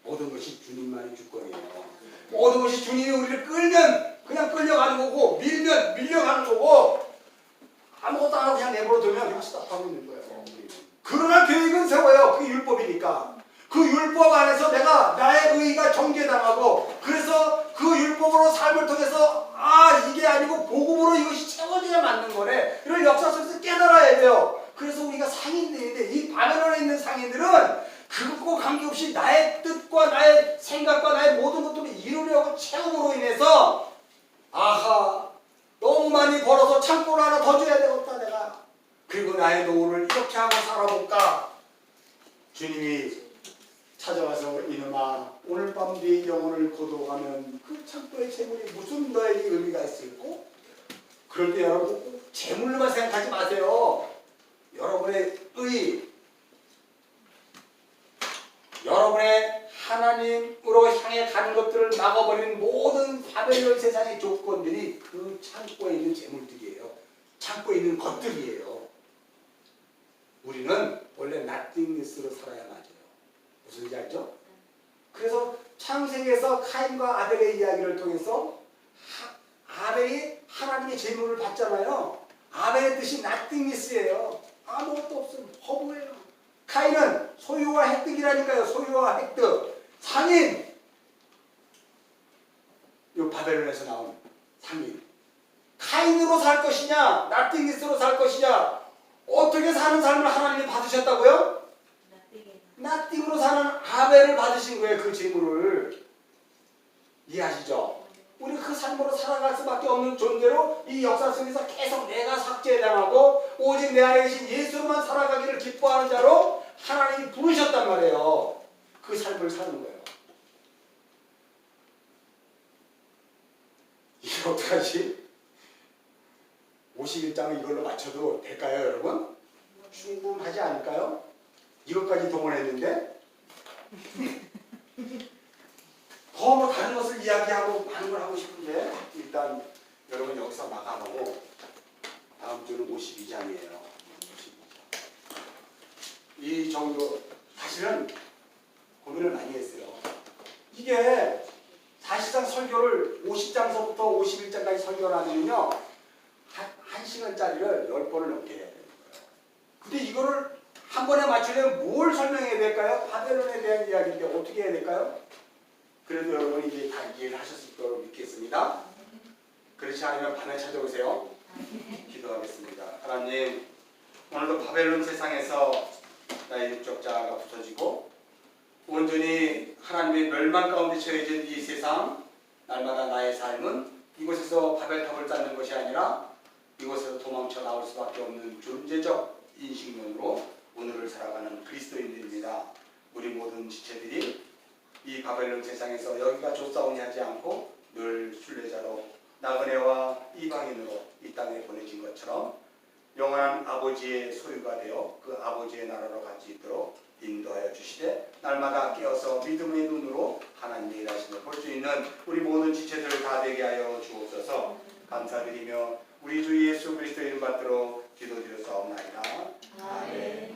모든 것이 주님만의 주권이에요. 모든 것이 주님이 우리를 끌면 그냥 끌려가는 거고 밀면 밀려가는 거고 아무것도 안 하고 그냥 내버려 두면 그냥 스탑하고 있는 거예요. 그러나 계획은 세워요. 그게 율법이니까. 그 율법 안에서 내가 나의 의의가 정죄당하고 그래서 그 율법으로 삶을 통해서 이게 아니고 복음으로 이것이 채워져야 맞는 거래. 이걸 역사 속에서 깨달아야 돼요. 그래서 우리가 상인들인데 이 바벨론에 있는 상인들은 그것과 관계없이 나의 뜻과 나의 생각과 나의 모든 것들을 이루려고 채움으로 인해서 너무 많이 벌어서 창고를 하나 더 줘야 되겠다 내가. 그리고 나의 노후를 이렇게 하고 살아볼까. 주님이 찾아와서 이놈아 오늘 밤 네 영혼을 거두어가면 그 창고의 재물이 무슨 너에게 의미가 있을까? 그럴 때 여러분 꼭 재물로만 생각하지 마세요. 여러분의 여러분의 하나님으로 향해 가는 것들을 막아버리는 모든 바벨론 세상의 조건들이 그 창고에 있는 재물들이에요. 창고에 있는 것들이에요. 우리는 원래 nothingness로 살아야 맞아요. 무슨지 알죠? 그래서 창세기에서 카인과 아벨의 이야기를 통해서 아벨이 하나님의 재물을 받잖아요. 아벨의 뜻이 nothingness예요. 아무것도 없어요. 허무해요. 카인은 소유와 획득이라니까요. 소유와 획득. 상인. 이 바벨론에서 나온 상인. 카인으로 살 것이냐 nothingness로 살 것이냐. 어떻게 사는 삶을 하나님이 받으셨다고요? nothing으로 사는 아벨을 받으신 거예요. 그 재물을. 이해하시죠? 우리 그 삶으로 살아갈 수밖에 없는 존재로 이 역사 속에서 계속 내가 삭제당하고 오직 내 안에 계신 예수로만 살아가기를 기뻐하는 자로 하나님이 부르셨단 말이에요. 그 삶을 사는 거예요. 이게 어떡하지? 51장을 이걸로 맞춰도 될까요, 여러분? 충분하지 않을까요? 이것까지 동원했는데 더 뭐 다른 것을 이야기하고 많은 걸 하고 싶은데 일단 여러분 여기서 마감하고 다음 주는 52장이에요. 52장. 이 정도 사실은 고민을 많이 했어요. 이게 사실상 설교를 50장서부터 51장까지 설교를 하면요 한 시간짜리를 10번을 넘게 해야 되는 거예요. 근데 이거를 한 번에 맞추려면 뭘 설명해야 될까요? 바벨론에 대한 이야기인데 어떻게 해야 될까요? 그래도 여러분이 이제 다 이해를 하셨을 거라고 믿겠습니다. 그렇지 않으면 밤에 찾아오세요. 기도하겠습니다. 하나님, 오늘도 바벨론 세상에서 나의 육적 자아가 부서지고 온전히 하나님의 멸망 가운데 처해진 이 세상, 날마다 나의 삶은 이곳에서 바벨탑을 쌓는 것이 아니라 이곳에서 도망쳐 나올 수밖에 없는 존재적 인식론으로 오늘을 살아가는 그리스도인들입니다. 우리 모든 지체들이 이 바벨론 세상에서 여기가 좋사오니 하지 않고 늘 순례자로 나그네와 이방인으로 이 땅에 보내진 것처럼 영원한 아버지의 소유가 되어 그 아버지의 나라로 같이 있도록 인도하여 주시되 날마다 깨어서 믿음의 눈으로 하나님의 일하심을 볼 수 있는 우리 모든 지체들 다 되게 하여 주옵소서. 감사드리며 우리 주 예수 그리스도 이름 받들어 기도드렸사옵나이다. 아멘.